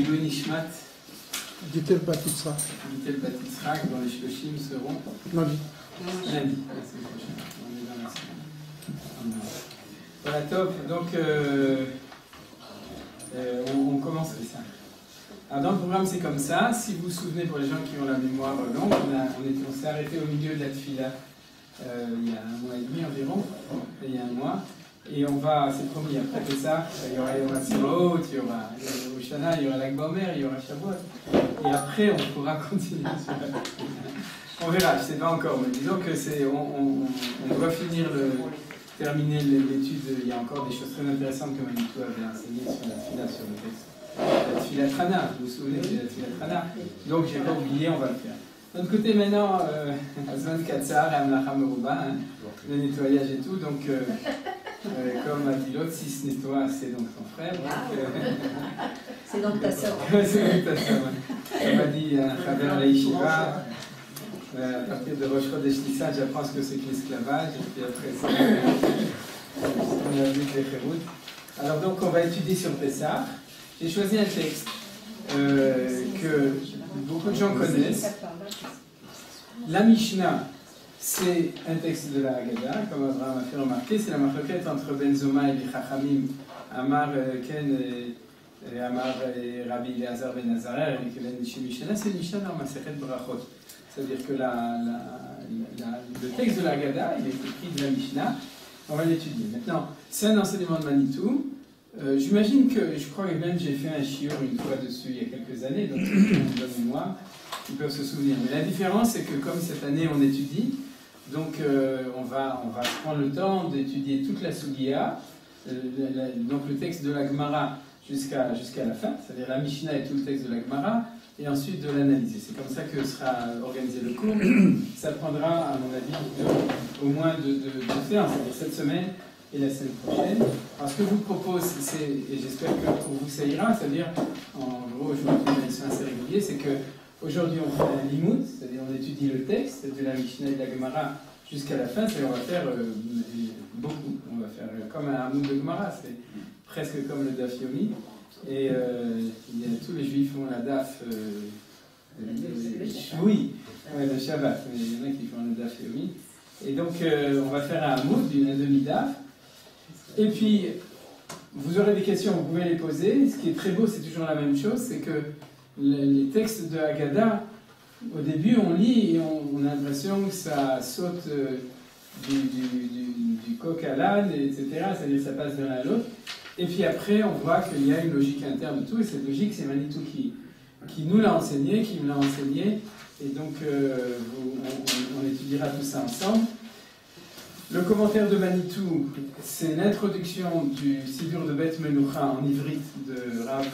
Leilou Nishmat Gitel Bat Yitzhak. Gitel Bat Yitzhak, dont les Shloshim seront Lundi. lundi, la semaine prochaine. On est dans la semaine. Voilà, top. Donc, on commence avec ça. Alors, dans le programme, c'est comme ça. Si vous vous souvenez, pour les gens qui ont la mémoire longue, on s'est arrêté au milieu de la tefila il y a un mois et demi environ, il y a un mois. Et on va, c'est promis, après ça, il y aura Sirot, il y aura Oshana, il y aura Lag Baomer, il y aura Shavuot. Et après, on pourra continuer sur la... On verra, je ne sais pas encore, mais disons que on doit terminer l'étude. Il y a encore des choses très intéressantes que Manitou avait enseignées sur la tefila, sur le texte. La tefila Trana, vous vous souvenez de la tefila Trana. Donc, je n'ai pas oublié, on va le faire. De l'autre côté, maintenant, Azman Katsar et Amlacha Meruba, le nettoyage et tout, donc... comme a dit l'autre, si ce n'est toi, c'est donc ton frère. C'est donc ta soeur. C'est donc ta soeur. Comme a dit un Chaver Laïshiva, à partir de Rosh Chodesh Nissan, j'apprends ce que c'est que l'esclavage, et puis après ça, on a vu les Khérout. Alors donc, on va étudier sur Pessah. J'ai choisi un texte que beaucoup de gens connaissent. La Mishnah. C'est un texte de la Haggadah, comme Abraham a fait remarquer, c'est la marloquette entre Ben Zoma et les Chachamim, Amar Ken et Amar et Rabbi Eleazar Ben Nazarer, et Kelen Mishnah, c'est une Mishnah dans Masechet Brachot. C'est-à-dire que le texte de la Haggadah, il est écrit de la Mishnah, on va l'étudier. Maintenant, c'est un enseignement de Manitou. J'imagine que, je crois que même j'ai fait un shiur une fois dessus il y a quelques années, donc c'est une bonne mémoire, ils peuvent se souvenir. Mais la différence, c'est que comme cette année on étudie, donc on va prendre le temps d'étudier toute la Sugiya, donc le texte de la Gemara jusqu'à la fin, c'est-à-dire la Mishnah et tout le texte de la Gemara, et ensuite de l'analyser. C'est comme ça que sera organisé le cours. Ça prendra, à mon avis, au moins deux séances, c'est-à-dire cette semaine et la semaine prochaine. Alors ce que je vous propose, et j'espère que pour vous ça ira, c'est-à-dire, en gros, je vous trouve assez régulier, c'est que aujourd'hui, on fait un limoud, c'est-à-dire on étudie le texte de la Mishnah et de la Gemara jusqu'à la fin, c'est-à-dire on va faire beaucoup. On va faire comme un hamoud de Gemara, c'est presque comme le Daf Yomi. Et tous les juifs font la Daf oui, le Shabbat, mais il y en a qui font le Daf Yomi. Et donc on va faire un hamoud, un demi-Daf. Et puis, vous aurez des questions, vous pouvez les poser. Ce qui est très beau, c'est toujours la même chose, c'est que les textes de Haggadah, au début on lit et on a l'impression que ça saute du coq à l'âne, etc. C'est-à-dire que ça passe de l'un à l'autre. Et puis après on voit qu'il y a une logique interne de tout, et cette logique c'est Manitou qui nous l'a enseigné, qui me l'a enseigné, et donc on étudiera tout ça ensemble. Le commentaire de Manitou, c'est l'introduction du Sidur de Bet Menucha en ivrite de Rav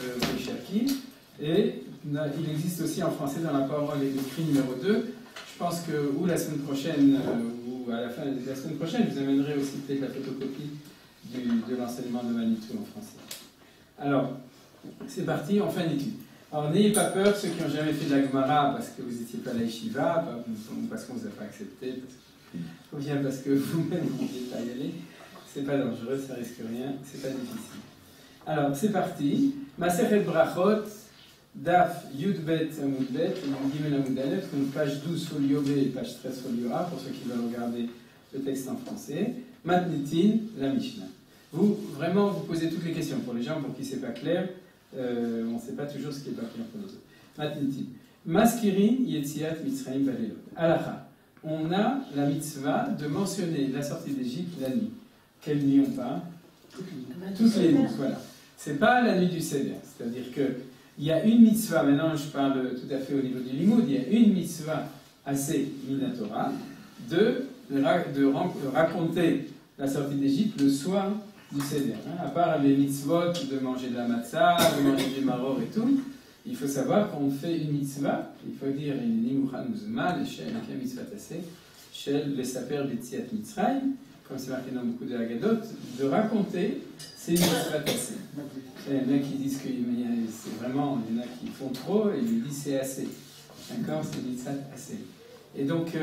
Cherki, et il existe aussi en français dans la parole écrite numéro 2. Je pense que, ou la semaine prochaine, ou à la fin de la semaine prochaine, je vous amènerai aussi peut-être la photocopie de l'enseignement de Manitou en français. Alors, c'est parti, on fait une étude. Alors, n'ayez pas peur, ceux qui n'ont jamais fait de la Gemara, parce que vous n'étiez pas à la Yeshiva, parce qu'on ne vous a pas accepté, ou bien parce que vous-même vous ne vouliez pas y aller. C'est pas dangereux, ça risque rien, c'est pas difficile. Alors, c'est parti. Masechet Brachot, Daf Yudbet Amoudbet, Gimel Amoudalef, donc page 12 folio B et page 13 folio A, pour ceux qui veulent regarder le texte en français. Matnitin, la Mishnah. Vous, vraiment, vous posez toutes les questions. Pour les gens pour qui c'est pas clair, on ne sait pas toujours ce qui est pas clair pour nous autres. Matnitin. Maskirin Yetziat Mitzrayim Balelot. Alacha. On a la mitzvah de mentionner la sortie d'Égypte la nuit. Quelle nuit on parle? Toutes les nuits, voilà. C'est pas la nuit du Seder. C'est-à-dire que il y a une mitzvah, maintenant je parle tout à fait au niveau du limoud, il y a une mitzvah assez minatora de raconter la sortie d'Égypte le soir du Seder. À part les mitzvot de manger de la matzah, de manger du maror et tout, il faut savoir qu'on fait une mitzvah, il faut dire une nimouchan muzuma, les shel, la mitzvah tassé, shel, les saper, les tziat mitzrayim, comme c'est marqué dans beaucoup de Haggadot, de raconter ces mitzvah tassé. Il y en a qui disent que c'est vraiment, il y en a qui font trop, et ils disent c'est assez. D'accord, c'est mitzvah assez. Et donc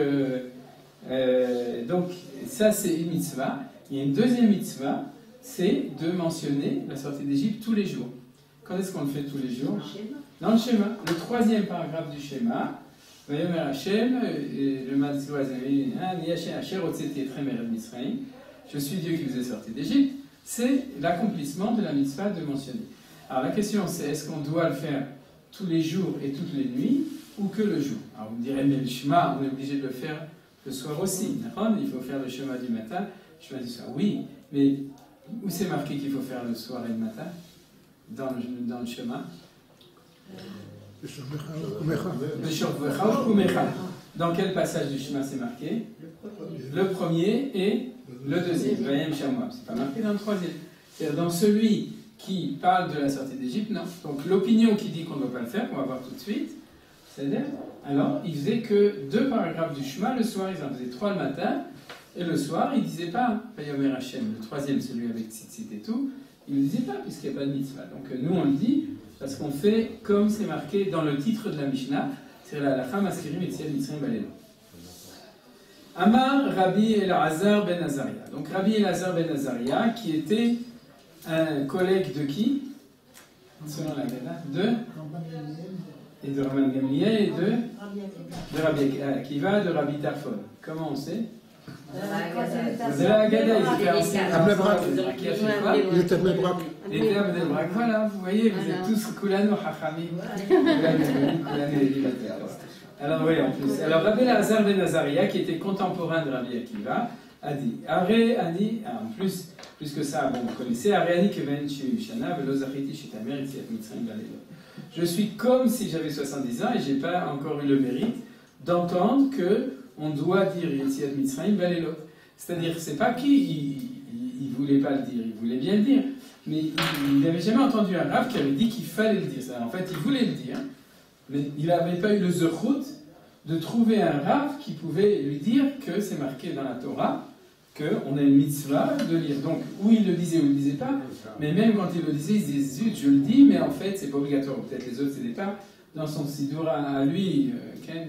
ça c'est une mitzvah. Il y a une deuxième mitzvah, c'est de mentionner la sortie d'Égypte tous les jours. Quand est-ce qu'on le fait tous les jours? Dans le schéma. Le troisième paragraphe du schéma. Vayomer Hashem, le Matzouazévi, je suis Dieu qui vous est sorti d'Égypte. C'est l'accomplissement de la mitzvah de mentionner. Alors la question c'est, est-ce qu'on doit le faire tous les jours et toutes les nuits, ou que le jour? Alors vous me direz, mais le Shema, on est obligé de le faire le soir aussi. Il faut faire le Shema du matin, le Shema du soir. Oui, mais où c'est marqué qu'il faut faire le soir et le matin dans le Shema? Le Shorvecha ou Mecha. Dans quel passage du Shema c'est marqué? Le premier et le deuxième. Vayem Shamoab. C'est pas marqué dans le troisième. C'est-à-dire dans celui qui parle de la sortie d'Égypte, non. Donc l'opinion qui dit qu'on ne doit pas le faire, qu'on va voir tout de suite, c'est-à-dire, alors il faisait que 2 paragraphes du Shema le soir, ils en faisaient 3 le matin, et le soir il ne disait pas Vayomer Hashem, le troisième, celui avec tzitzit et tout, il ne le disait pas puisqu'il n'y a pas de mitzvah. Donc nous on le dit parce qu'on fait comme c'est marqué dans le titre de la Mishnah, c'est la Halakha Maskirim Etziat Mitzrayim Balelo. Amar Rabbi Elazar ben Azaria. Donc Rabbi Elazar ben Azaria qui était un collègue de qui? Selon la Gada, et de Rabban Gamliel et de Rabbi Akiva, de Rabbi Tarfon. Comment on sait? De la Gada, il était enseigné. Qui a fait quoi? Il était Bnei Brak. Il était à Bnei Brak. Voilà, vous voyez, vous êtes tous Kulanu Hachamim. Kulanu Elivater. Alors oui, en plus. Alors Rabbi Elazar ben Azaria, qui était contemporain de Rabbi Akiva, a dit, en plus que ça, bon, vous connaissez, je suis comme si j'avais 70 ans et je n'ai pas encore eu le mérite d'entendre qu'on doit dire Yetziat Mitzrayim Balelot. C'est-à-dire, c'est pas qu'il ne voulait pas le dire, il voulait bien le dire, mais il n'avait jamais entendu un rav qui avait dit qu'il fallait le dire. En fait, il voulait le dire, mais il n'avait pas eu le zechut de trouver un rav qui pouvait lui dire que c'est marqué dans la Torah, qu'on a une mitzvah de lire. Donc, ou il le disait ou il ne le disait pas, mais même quand il le disait, il disait zut, je le dis, mais en fait, c'est pas obligatoire. Peut-être les autres, c'était pas. Dans son sidour à lui, Ken,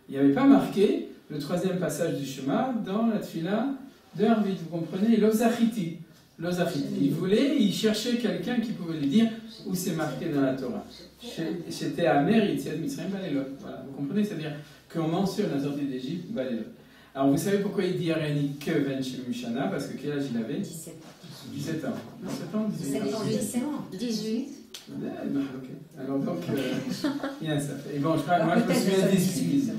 il n'y avait pas marqué le troisième passage du Shema dans la tfila de Harvit. Vous comprenez? L'ozachiti. Il cherchait quelqu'un qui pouvait lui dire où c'est marqué dans la Torah. J'étais à Mer, Yetziat Mitzrayim Balelot. Voilà, vous comprenez? C'est-à-dire qu'on mentionne la sortie d'Égypte, Balelot. Alors vous savez pourquoi il dit Ariani que Ben Shemishana? Parce que quel âge il avait? 17 ans. 17 ans. 17 ans, 18. Ok. Alors donc, bien ça fait. Et bon, moi je me souviens 18.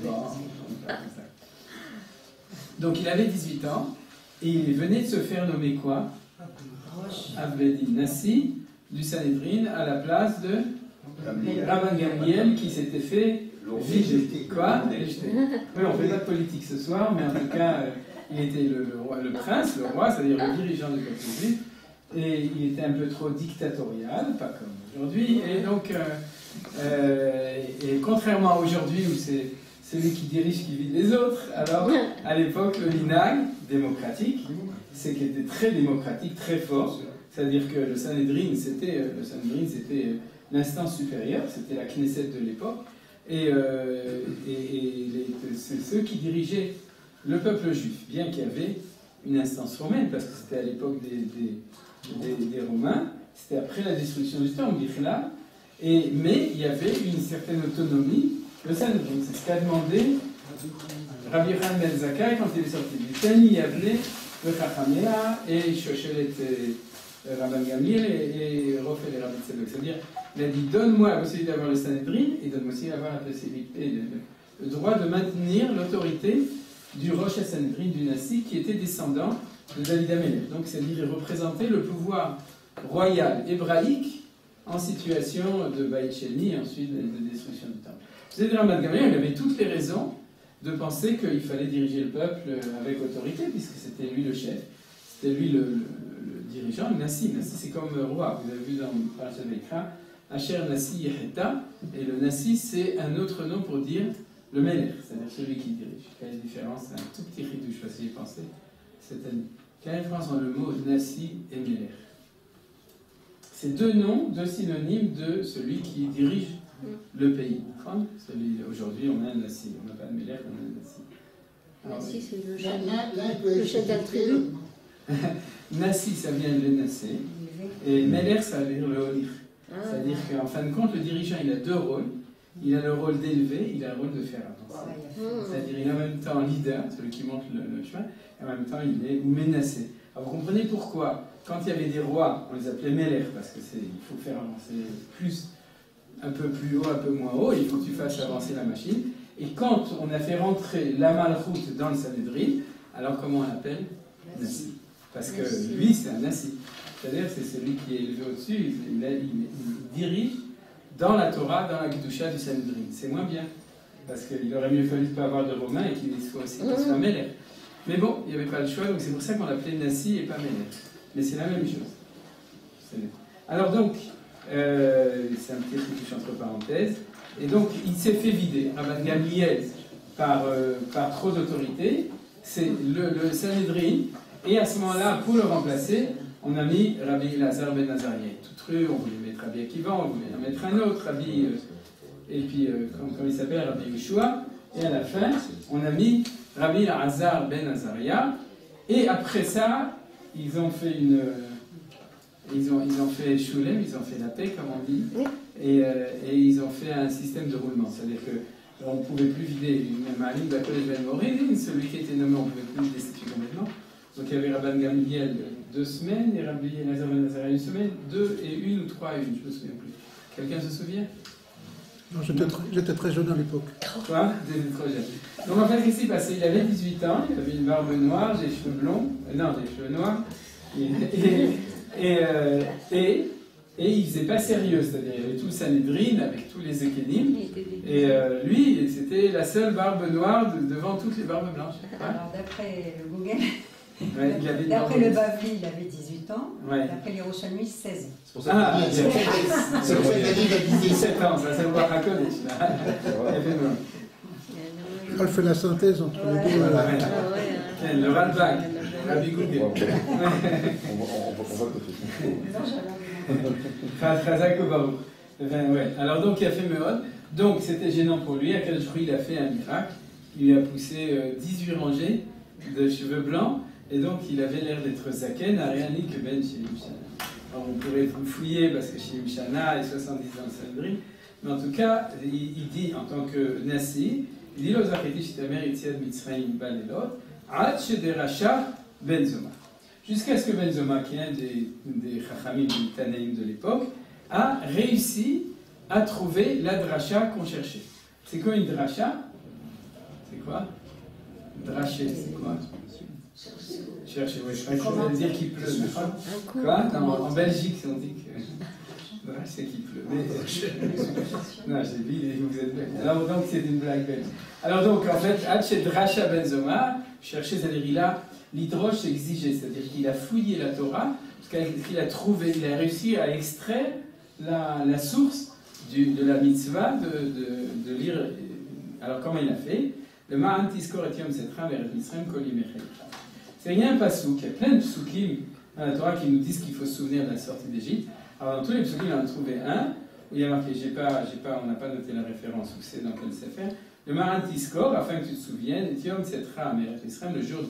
Donc il avait 18 ans et il venait de se faire nommer quoi? Avedi Nassi du Sanhedrin à la place de Rabban Gamliel qui s'était fait quoi? Oui, on fait pas de politique ce soir, mais en tout cas, il était le prince, le roi, c'est-à-dire le dirigeant du peuple juif, et il était un peu trop dictatorial, pas comme aujourd'hui, et donc, et contrairement à aujourd'hui où c'est celui qui dirige qui vide les autres, alors à l'époque, le minhag démocratique, c'est qu'il était très démocratique, très fort, c'est-à-dire que le Sanhedrin, c'était l'instance supérieure, c'était la Knesset de l'époque. Et ceux qui dirigeaient le peuple juif, bien qu'il y avait une instance romaine, parce que c'était à l'époque des Romains, c'était après la destruction du temple, mais il y avait une certaine autonomie, le Sanhedrin. C'est ce qu'a demandé Rabbi Yochanan ben Zakkai quand il est sorti du Tani, il avait le Chachamia et Shoshelet Rabban Gamliel et Rofel et Rabbi Tzedok. C'est-à-dire, il a dit, donne-moi la possibilité d'avoir le Sanhedrin et donne-moi aussi d'avoir la possibilité, le droit de maintenir l'autorité du Rosh Sanhedrin du Nassi qui était descendant de David Amelech. Donc, c'est-à-dire, il représentait le pouvoir royal hébraïque en situation de Baït Sheni et ensuite de destruction du temple. C'est-à-dire, Rabban Gamliel, il avait toutes les raisons de penser qu'il fallait diriger le peuple avec autorité, puisque c'était lui le chef, c'était lui le dirigeant, le Nassi. Nassi, c'est comme roi. Vous avez vu dans Parashat Vayikra, Asher Nassi Yeheta, et le Nassi, c'est un autre nom pour dire le Melech, c'est-à-dire celui qui dirige. Quelle est la différence? C'est un tout petit ridouche, je ne sais pas si j'y pensé cette année. Quelle est la différence entre le mot Nassi et Melech? C'est deux noms, deux synonymes de celui qui dirige le pays. Aujourd'hui, on a un Nassi, on n'a pas de Melech, on a un Nassi. Nassi, c'est le chef de la tribu. Nassi, ça vient de Nassé, et Melech, ça veut dire le Holir. C'est-à-dire qu'en fin de compte, le dirigeant, il a deux rôles. Il a le rôle d'élever, il a le rôle de faire avancer. C'est-à-dire il est en même temps leader, celui qui monte le chemin, et en même temps il est menacé. Alors vous comprenez pourquoi, quand il y avait des rois, on les appelait Meller, parce que il faut faire avancer plus, un peu plus haut, un peu moins haut, il faut que tu fasses avancer la machine. Et quand on a fait rentrer la Malchoute dans le Sanhedrin, alors comment on l'appelle? Nassi. Parce que lui c'est un Nassi. C'est-à-dire c'est celui qui est élevé au-dessus, il dirige dans la Torah, dans la Kedusha du Sanhedrin. C'est moins bien, parce qu'il aurait mieux fallu ne pas avoir de Romains et qu'il soit aussi soit Meller. Mais bon, il n'y avait pas le choix, donc c'est pour ça qu'on l'appelait Nassi et pas Meller. Mais c'est la même chose. Alors donc, c'est un petit truc entre parenthèses, et donc il s'est fait vider, Rabban Gamliel, par trop d'autorité, c'est le Sanhedrin, et à ce moment-là, pour le remplacer, on a mis Rabbi Elazar ben Azariah, toute rue, on voulait mettre Rabbi Akiva, on voulait en mettre un autre, et puis, comme il s'appelle, Rabbi Yeshua, et à la fin, on a mis Rabbi Elazar ben Azariah, et après ça, ils ont fait ils ont fait Shulem, ils ont fait la paix, comme on dit, et ils ont fait un système de roulement, c'est-à-dire qu'on ne pouvait plus vider une Malim d'Akodesh Ben Morin, celui qui était nommé, on ne pouvait plus le destituer complètement. Donc il y avait Rabban Gamliel 2 semaines et Rabbi Elazar ben Azariah 1 semaine, 2 et 1 ou 3 et 1, je ne me souviens plus. Quelqu'un se souvient? Non, j'étais très jeune à l'époque. Toi? J'étais trop jeune. Donc en fait, qu'est-ce qui s'est passé? Il avait 18 ans, il avait une barbe noire, des cheveux blonds, non, des cheveux noirs, et il faisait pas sérieux, c'est-à-dire il y avait tout le Sanhedrin avec tous les Ékédim, et lui, c'était la seule barbe noire devant toutes les barbes blanches. Alors d'après le Google, ouais, d'après le Bavli, il avait 18 ans, ouais. D'après les Yerushalmi, 16 ans. C'est pour ça c'est pour ça qu'il a 17 ans, ça c'est le Bar HaKodesh. Elle fait la synthèse entre les deux. Le Ralbag, Rabbi Google. On va ouais. Alors donc il a fait Meod, donc c'était gênant pour lui, à quel jour il a fait un miracle, il lui a poussé 18 rangées de cheveux blancs, et donc il avait l'air d'être Zaken, à rien dit que Ben Shimshana. Alors on pourrait fouiller parce que Shimshana est 70 ans de Sanhedrin, mais en tout cas, il dit en tant que Nassi, il dit Lozacheti Shitamer Yitziad Mitzrayim Balelot, Ad Shederacha Ben Zoma. Jusqu'à ce que Ben Zoma, qui est un des Chachamim du Tanaïm de l'époque, a réussi à trouver la dracha qu'on cherchait. C'est quoi une dracha? C'est quoi? Dracher, c'est quoi? Chercher, oui, je crois que je vais dire qu'il pleut. Quoi? En Belgique, on dit que drache, c'est qu'il pleut. Mais... non, j'ai dit, vous êtes belge. Alors donc, c'est une blague belge. Alors donc, en fait, Hatchet Dracha Ben Zoma, chercher, c'est-à-dire il a l'hydroche exigé, c'est-à-dire qu'il a fouillé la Torah, parce qu'il a trouvé, il a réussi à extraire la source de la mitzvah de lire. Alors comment il a fait? Le Ma'an Tiskor et Yom Setra vers Mitzrayim Koli Mechel. C'est rien un pasouk, il y a plein de psukim dans la Torah qui nous disent qu'il faut se souvenir de la sortie d'Égypte. Alors dans tous les psukim, on en a trouvé un où il y a marqué, on n'a pas noté la référence où c'est dans quel sefer. Le Ma'an Tiskor, afin que tu te souviennes, Yom Setra vers Mitzrayim, le jour de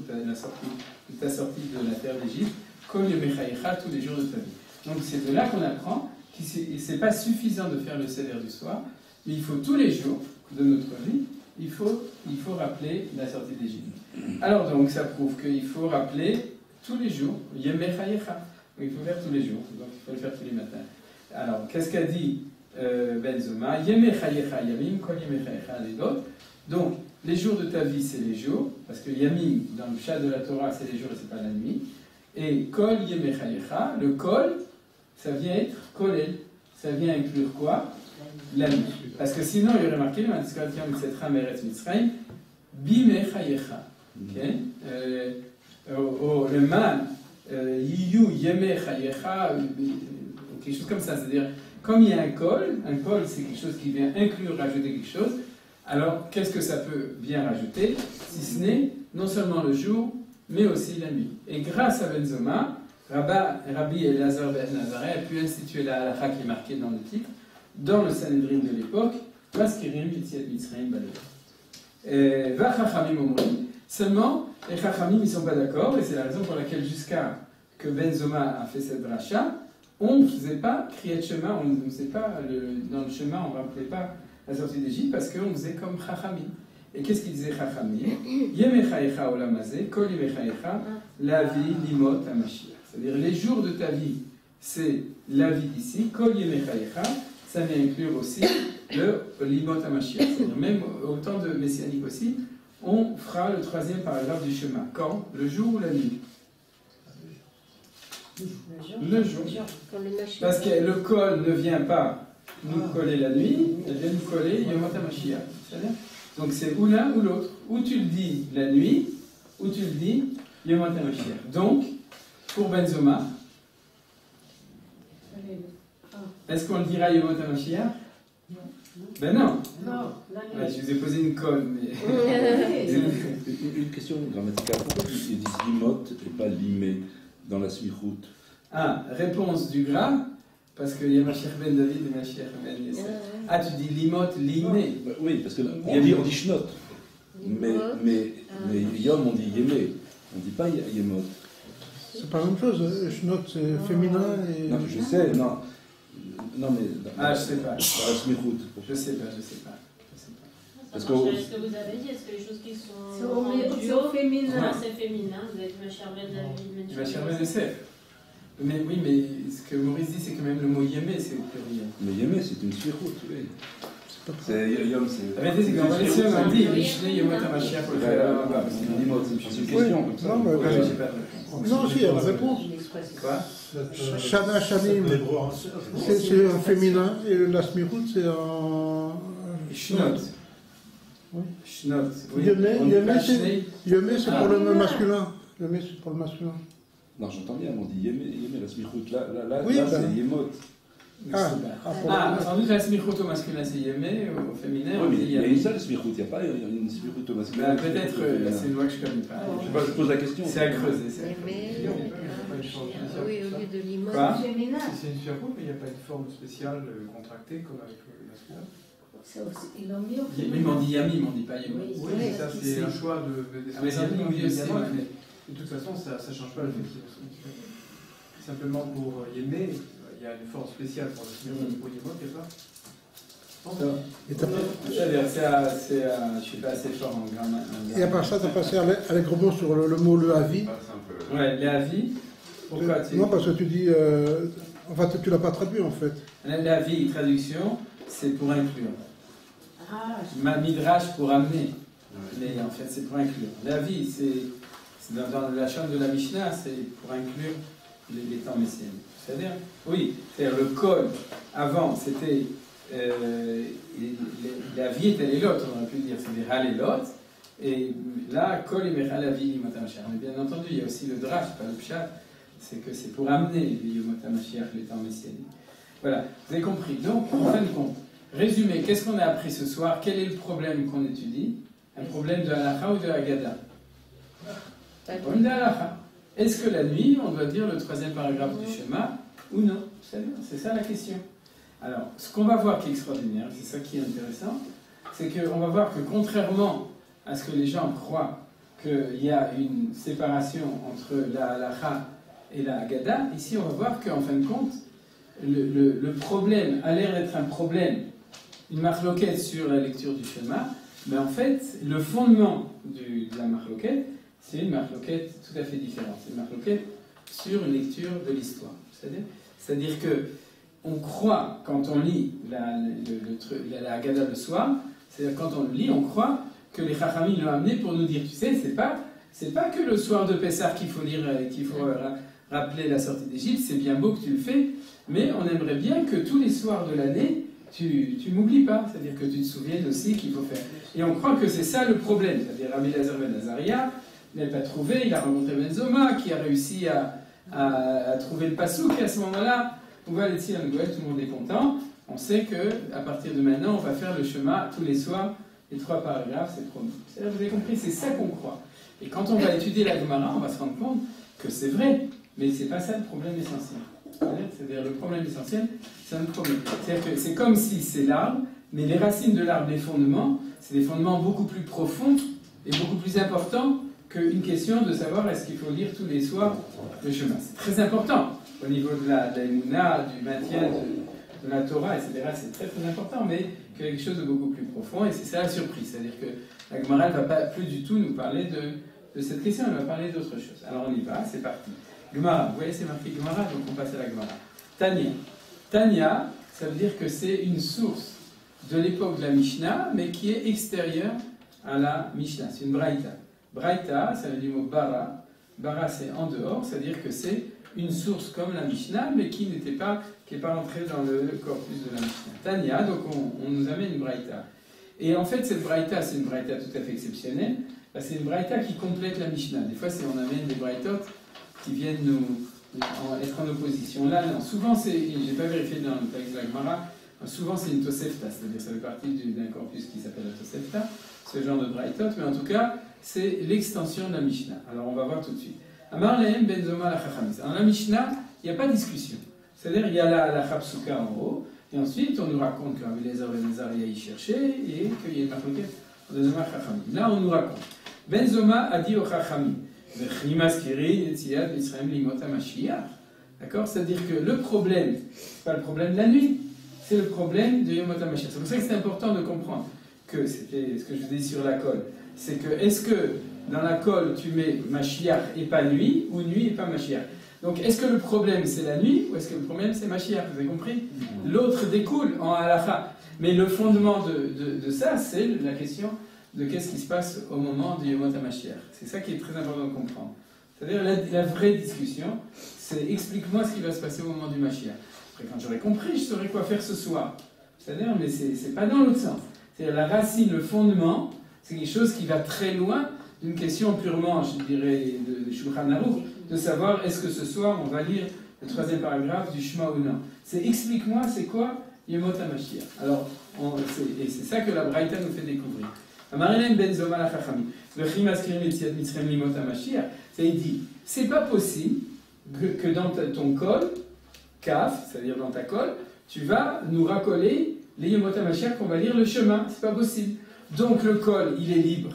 ta sortie de la terre d'Égypte, Koli Mechaïcha, tous les jours de ta vie. Donc c'est de là qu'on apprend que c'est pas suffisant de faire le seder du soir, mais il faut tous les jours de notre vie, il faut rappeler la sortie d'Égypte. Alors donc ça prouve qu'il faut rappeler tous les jours, Yemei Chayecha. Il faut faire tous les jours, donc il faut le faire tous les matins. Alors qu'est-ce qu'a dit Ben Zoma? Yemei Chayecha Yamim, Kol Yemei Chayecha Lidot. Donc les jours de ta vie c'est les jours, parce que Yamim dans le chat de la Torah c'est les jours et c'est pas la nuit. Et Kol Yemei Chayecha, le Kol, ça vient être Kolel. Ça vient inclure quoi? La nuit. Parce que sinon, il y aurait marqué Bime Chayecha. Le man, Yiyu Yeme Chayecha, quelque chose comme ça. C'est-à-dire, comme il y a un col c'est quelque chose qui vient inclure, rajouter quelque chose. Alors, qu'est-ce que ça peut bien rajouter? Si ce n'est non seulement le jour, mais aussi la nuit. Et grâce à Ben Zoma, Rabbi Elazar ben Azariah a pu instituer la halakha qui est marquée dans le titre, dans le Sanhedrin de l'époque, Maskirim Yitziat Mitzrayim Balelot. Va Chachamim Omrim. Seulement, les Chachamim ne sont pas d'accord, et c'est la raison pour laquelle, jusqu'à que Ben Zoma a fait cette dracha, on ne faisait pas Kriyat Shema, on ne faisait pas, dans le chemin, on ne rappelait pas la sortie d'Égypte parce qu'on faisait comme Chachamim. Et qu'est-ce qu'il disait Chachamim? Yemechayecha olamazé, kol yemechayecha, la vie, limot, Mashiach. C'est-à-dire les jours de ta vie, c'est la vie d'ici, kol yemechayecha, ça vient inclure aussi le limot Mashiach. C'est-à-dire même au temps de Messianique aussi, on fera le troisième paragraphe du chemin. Quand? Le jour ou la nuit? Le jour. Quand le Mashiach- Parce que le col ne vient pas nous coller la nuit, elle vient nous coller Yom HaMashiach. C'est-à-dire, donc c'est ou l'un ou l'autre. Ou tu le dis la nuit, ou tu le dis Yom HaMashiach. Donc, pour Benzoma, est-ce qu'on le dira Yom HaMashiach? Ben non. Ouais, je vous ai posé une colle, mais... Une question grammaticale. Pourquoi ils disent limot et pas limé dans la smichout? Ah, réponse du gras, parce qu'il y a Mashiach ben David et Mashiach ben Yosef. Ah, tu dis limot, limé. Oui, parce qu'on dit shnot. Mais yom, on dit yémé. On ne dit pas yémot. C'est pas la même chose. Shnot, c'est féminin et. Non, je sais, non. Non, mais. Ah, je sais pas. Dans la smichout. Je sais pas. Parce Ça que- marche avec ce que vous avez dit, est-ce que les choses qui sont C'est en au duo, féminin. c'est féminin, vous avez Mashiach ben David, Mashiach ben Yosef. Mais oui, mais ce que Maurice dit, c'est que même le mot yémé, c'est au pluriel. Mais yémé, c'est une smichout, oui. C'est pas C'est yom, c'est. La vérité, c'est qu'en Valaisie, on a dit Mishneh Yom HaMashiach pour le faire. C'est limot, c'est une Oui. question comme ça. Non, mais- Ouais, j'ai pas. Non, si, il y a une réponse. Quoi? Shana, Shanim, c'est en féminin et la smichout, c'est en. Shnot. Oui. Shnot. Oui. Yémé, On dit Yémé, pas c'est- Shnei. Yomé, c'est pour le masculin. Yomé, c'est pour le masculin. Non, j'entends bien, on dit yémé, la smichout. Là, Oui, c'est ben. yémot. Ah, Ah, sans doute la smichut au masculin c'est yémé, au féminin Oui, on mais dit il y a une yami. seule smichout, il n'y a pas une smichout au masculin. Bah, peut-être, c'est une loi que je connais pas. Je sais pas, je pose la question. C'est à creuser, c'est à Mais, creuser. oui, au lieu de limon. Quoi? Féminin. Si c'est une sphère-coupe, il n'y a pas une forme spéciale contractée comme avec le masculin. Ça aussi, ils l'ont mis au Même on dit yami, mais on dit pas yémé. Oui, mais ça c'est un choix de. Ah, mais c'est un peu oublié aussi, évidemment, ouais. mais de toute façon, ça ne change pas le fait qu'il y ait simplement pour Yémé, il y a une forme spéciale pour le cinéma, pour Yémot, il n'y a pas. Et t'as- Je suis pas assez fort en grammaire. et à part ça, tu as passé allègrement sur le mot le avis. Ouais, les avis. Pourquoi tu... Non, parce que tu dis. Enfin, tu l'as pas traduit en fait. L'avis, traduction, c'est pour inclure. Ah, Ma midrash pour amener. Mais en fait, c'est pour inclure. L'avis, c'est dans la chambre de la Mishnah, c'est pour inclure les temps messianiques. C'est-à-dire, oui, c'est-à-dire le col, avant, c'était. La vie était les lots, on aurait pu dire, c'est des halélot. Et là, kol et mechal la vie, mais bien entendu, il y a aussi le drash, pas le pshat, c'est que c'est pour amener les Yom HaMashiach, les temps messianiques. Voilà, vous avez compris. Donc, en fin de compte, résumé, qu'est-ce qu'on a appris ce soir? Quel est le problème qu'on étudie? Un problème de halakha ou de haggadah? Un problème de halakha. Est-ce que la nuit, on doit dire le troisième paragraphe du schéma ou non? C'est ça la question. Alors, ce qu'on va voir qui est extraordinaire, c'est ça qui est intéressant, c'est qu'on va voir que contrairement à ce que les gens croient, qu'il y a une séparation entre la halakha et la haggadah, ici on va voir qu'en fin de compte, le problème a l'air d'être un problème, une marloquette sur la lecture du schéma, mais en fait, le fondement de la marloquette, c'est une marloquette tout à fait différente. C'est une marloquette sur une lecture de l'histoire. C'est-à-dire que on croit, quand on lit la Haggadah le soir, c'est-à-dire quand on le lit, on croit que les Chachamim l'ont amené pour nous dire, tu sais, c'est pas que le soir de Pessah qu'il faut lire, qu'il faut rappeler la sortie d'Égypte, c'est bien beau que tu le fais, mais on aimerait bien que tous les soirs de l'année, tu m'oublies pas, c'est-à-dire que tu te souviennes aussi qu'il faut faire. Et on croit que c'est ça le problème, c'est-à-dire Rabbi Elazar ben Azaria, il n'a pas trouvé, il a rencontré Benzoma, qui a réussi à trouver le passouk, et à ce moment-là, on va aller tirer le Goël, tout le monde est content. On sait qu'à partir de maintenant, on va faire le chemin tous les soirs, les 3 paragraphes, c'est promis. C'est-à-dire, vous avez compris, c'est ça qu'on croit. Et quand on va étudier la Gemara, on va se rendre compte que c'est vrai, mais c'est pas ça le problème essentiel. C'est-à-dire, le problème essentiel, c'est un problème. C'est-à-dire que c'est comme si c'est l'arbre, mais les racines de l'arbre, les fondements, c'est des fondements beaucoup plus profonds et beaucoup plus importants qu'une question de savoir est-ce qu'il faut lire tous les soirs le Shema. C'est très important au niveau de la Emouna, du maintien de la Torah, etc. C'est très très important, mais quelque chose de beaucoup plus profond, et c'est ça la surprise. C'est-à-dire que la Gemara ne va pas plus du tout nous parler de cette question, elle va parler d'autre chose. Alors on y va, c'est parti. Gemara, vous voyez c'est marqué Gemara, donc on passe à la Gemara. Tanya. Tanya, ça veut dire que c'est une source de l'époque de la Mishnah, mais qui est extérieure à la Mishnah. C'est une Braïta. Braïta, ça veut dire le mot bara. Bara, c'est en dehors, c'est-à-dire que c'est une source comme la Mishnah, mais qui n'est pas entrée dans le corpus de la Mishnah. Tanya, donc on nous amène une Braïta. Et en fait, cette Braïta, c'est une Braïta tout à fait exceptionnelle. C'est une Braïta qui complète la Mishnah. Des fois, on amène des Braïtot qui viennent être en opposition. Là, non. Souvent, je n'ai pas vérifié dans le texte de la Gemara, souvent c'est une Tosefta, c'est-à-dire ça fait partie d'un corpus qui s'appelle la Tosefta, ce genre de Braïtot, mais en tout cas, c'est l'extension de la Mishnah. Alors, on va voir tout de suite. Amar lehem ben zoma la chachamis. Dans la Mishnah, il n'y a pas de discussion. C'est-à-dire, il y a la Chapsuka en haut, et ensuite, on nous raconte qu'Rabbi Eliezer ben Azariah y cherchait, et qu'il y a une marloquette en zoma chachamim. Là, on nous raconte. Ben zoma a dit au chachamim, v'chimaskiri yetziat Mitzrayim limot hamashiach. D'accord? C'est-à-dire que le problème, c'est pas le problème de la nuit, c'est le problème de Yom HaMashiach. C'est pour ça que c'est important de comprendre que, c'était ce que je vous ai dit sur la colle, c'est que est-ce que dans la colle tu mets Mashiach et pas nuit, ou nuit et pas Mashiach? Donc est-ce que le problème c'est la nuit, ou est-ce que le problème c'est Mashiach? Vous avez compris? L'autre découle en halakha. Mais le fondement de ça, c'est la question de qu'est-ce qui se passe au moment du Yom HaMashiach. C'est ça qui est très important de comprendre. C'est-à-dire la vraie discussion, c'est explique-moi ce qui va se passer au moment du Mashiach. Après, quand j'aurai compris, je saurai quoi faire ce soir. C'est-à-dire, mais c'est pas dans l'autre sens. C'est-à-dire la racine, le fondement, c'est quelque chose qui va très loin d'une question purement, je dirais, de Shulchan Aruch, de savoir est-ce que ce soir on va lire le 3e paragraphe du Shema ou non. C'est explique-moi, c'est quoi Yemot HaMashiach. Alors, et c'est ça que la Braïta nous fait découvrir. Amarilem ben Zoma la Chachami, le Chimaskrim Etziat Mitzrayim limot HaMashiach, ça il dit, c'est pas possible que dans ton col, Kaf, c'est-à-dire dans ta colle, tu vas nous racoler les Yemot HaMashiach qu'on va lire le chemin, c'est pas possible. Donc le col, il est libre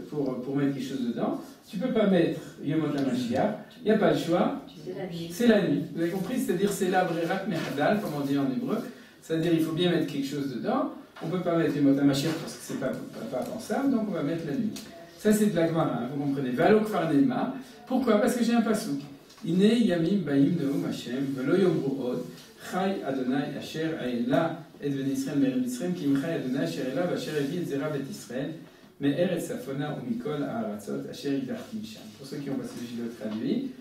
pour mettre quelque chose dedans. Tu peux pas mettre Yemot HaMashiach, il n'y a pas le choix, c'est la nuit. Vous avez compris? C'est-à-dire c'est la Brerat Mechadal, comme on dit en hébreu, c'est-à-dire il faut bien mettre quelque chose dedans, on ne peut pas mettre Yemot HaMashiach parce que c'est pas pensable, donc on va mettre la nuit. Ça c'est de la Gemara, hein, vous comprenez? Valok Farnema. Pourquoi? Parce que j'ai un pasouk. Ine yamim baim deum Hashem, velo yomru od, chai Adonai asher aela et ben Israël mer Mitzrayim, kim chai Adonai asher aela vasher evi et zera bet Israël, me eret safona ou mikol ha'aratzot asher idartim sham. Pour ceux qui ont passé le gilet traduit,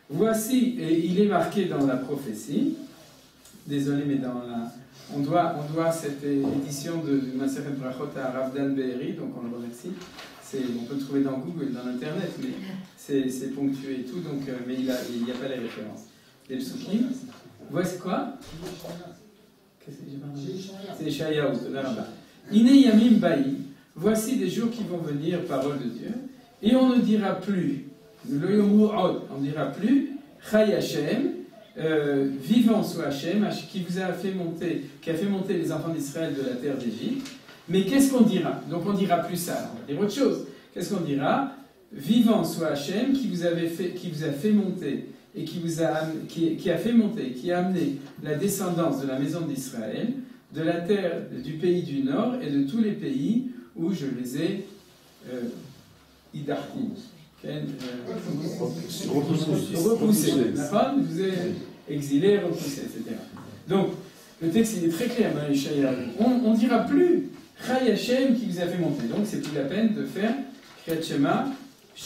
voici, et il est marqué dans la prophétie, désolé, mais dans la... On doit cette édition de Maseret Brachot à Rav Dan Be'eri, donc on le remercie. On peut le trouver dans Google, dans Internet, mais c'est ponctué et tout, donc, mais il n'y a pas les références. Les psukim, voici quoi? C'est Yeshayahu, Ine Yamim Ba'i, voici des jours qui vont venir, parole de Dieu, et on ne dira plus, on ne dira plus, Chai Hashem, vivant soit Hashem, qui a fait monter les enfants d'Israël de la terre d'Égypte. Mais qu'est-ce qu'on dira? Donc on dira plus ça, on va dire autre chose. Qu'est-ce qu'on dira? Vivant soit Hashem qui vous a fait monter et qui a fait monter, qui a amené la descendance de la maison d'Israël, de la terre du pays du Nord et de tous les pays où je les ai idartim. Repoussés. D'accord? Je vous ai exilés, repoussés, etc. Donc, le texte il est très clair dans Yeshayahu. On ne dira plus Chai Hashem qui vous a fait monter. Donc, c'est plus la peine de faire Kriyat Shema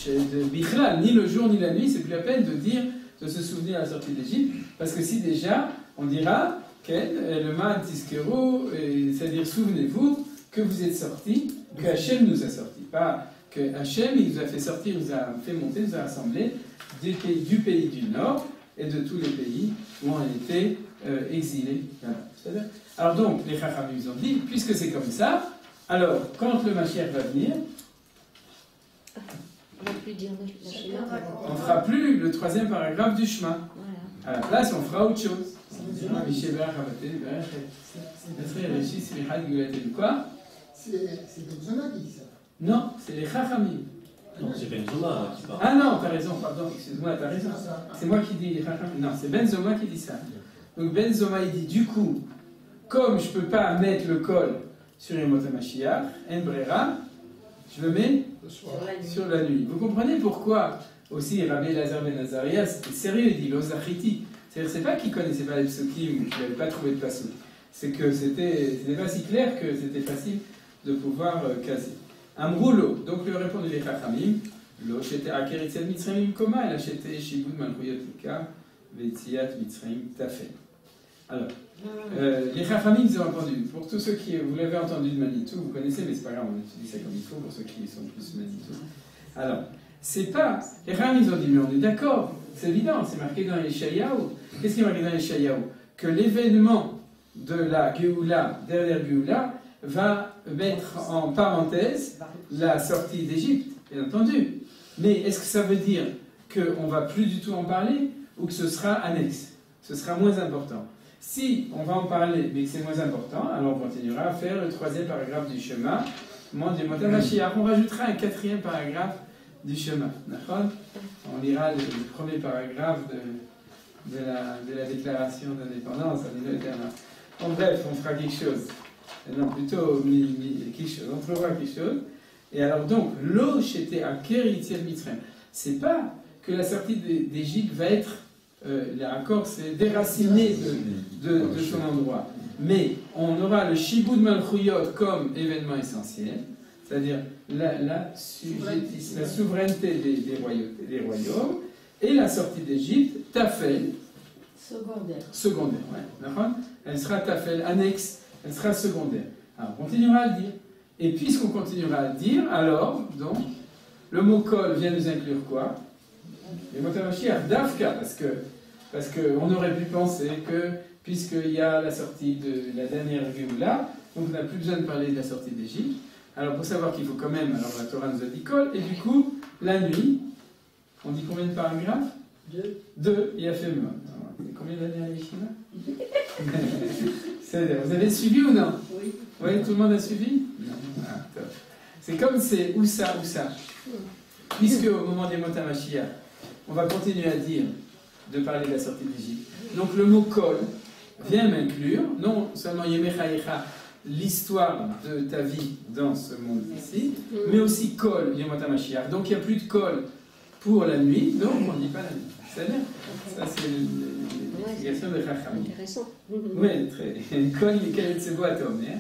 de Bichlal, ni le jour ni la nuit, c'est plus la peine de se souvenir à la sortie d'Égypte, parce que si déjà, on dira le Ma'at Tizkeru, c'est-à-dire souvenez-vous que vous êtes sortis, que Hashem nous a sortis, pas que Hashem il nous a fait sortir, nous a fait monter, nous a rassemblés du pays du Nord et de tous les pays où on était exilés. Voilà. Alors donc, les Chachamim nous ont dit, puisque c'est comme ça, alors quand le Mashiach va venir, on ne fera plus le 3e paragraphe du Shema. Voilà. À la place, on fera autre chose. Quoi? C'est Benzoma qui dit ça. Non, c'est les Chachamim. Non, c'est Benzoma qui parle. Ah non, t'as raison, pardon, excuse-moi, t'as raison. C'est moi qui dis. Non, c'est Benzoma qui dit ça. Donc Benzoma, il dit du coup, comme je ne peux pas mettre le col sur Yemot HaMashiach, En Brera, je le mets sur la nuit. Vous comprenez pourquoi aussi Rabbi Elazar ben Azaria, c'était sérieux, il dit l'Ozachiti. C'est-à-dire, c'est pas qu'il ne connaissait pas les psukim ou qu'il n'avait pas trouvé de pasuk. C'est que c'était pas si clair que c'était facile de pouvoir casser. Amroulo, donc lui répond les Chachamim, Lo shete aker etzel Mitzrayim koma, el shete shibud malchuyot lika, vetziat Mitzrayim tafel. Alors, les Chachamim, ils ont entendu. Pour tous ceux qui, vous l'avez entendu de Manitou, vous connaissez, mais c'est pas grave, on étudie ça comme il faut pour ceux qui sont plus Manitou. Alors, c'est pas. Les Chachamim, ils ont dit, mais on est d'accord, c'est évident, c'est marqué dans Yeshayahu. Qu'est-ce qui est marqué dans Yeshayahu? Que l'événement de la Géoula, derrière Géoula, va mettre en parenthèse la sortie d'Égypte, bien entendu. Mais est-ce que ça veut dire qu'on ne va plus du tout en parler ou que ce sera annexe? Ce sera moins important. Si on va en parler, mais que c'est moins important, alors on continuera à faire le 3e paragraphe du Shema, Mot HaMashiach. On rajoutera un 4e paragraphe du Shema. D'accord? On lira le 1er paragraphe de la déclaration d'indépendance. En bref, on fera quelque chose. Non, plutôt quelque chose. On trouvera quelque chose. Et alors donc, l'eau j'étais à Keritziel Mitzrayim. C'est pas que la sortie d'Égypte va être l'accord, c'est déraciné de son endroit. Mais on aura le Shibud Malchuyot comme événement essentiel, c'est-à-dire la souveraineté des royaumes, et la sortie d'Égypte, Tafel. Secondaire, ouais. Elle sera Tafel, annexe, elle sera secondaire. Alors, on continuera à le dire. Et puisqu'on continuera à le dire, alors, donc, le mot kol vient nous inclure quoi? Les Mot HaMashiach, Dafka, parce qu'on aurait pu penser que, puisqu'il y a la sortie de la dernière Géoula, donc on n'a plus besoin de parler de la sortie d'Égypte. Alors, pour savoir qu'il faut quand même, alors la Torah nous a dit kol, et du coup, la nuit, on dit combien de paragraphes? 2, il a fait moi. Combien d'années à l'Yeshiva? Vous avez suivi ou non? Oui. Oui, tout le monde a suivi? Non. Ah, top. C'est comme c'est ou ça. Puisque au moment des Mot HaMashiach, on va continuer à dire, de parler de la sortie d'Égypte. Donc le mot kol vient m'inclure, non seulement Yemechaïcha, l'histoire de ta vie dans ce monde ici, mais aussi kol, Yemot HaMashiach. Donc il n'y a plus de kol pour la nuit, donc on ne dit pas la nuit. C'est-à-dire, ça c'est l'explication de Chachamim. Intéressant. Oui, très. Kol Yikaret Sebo Atomer.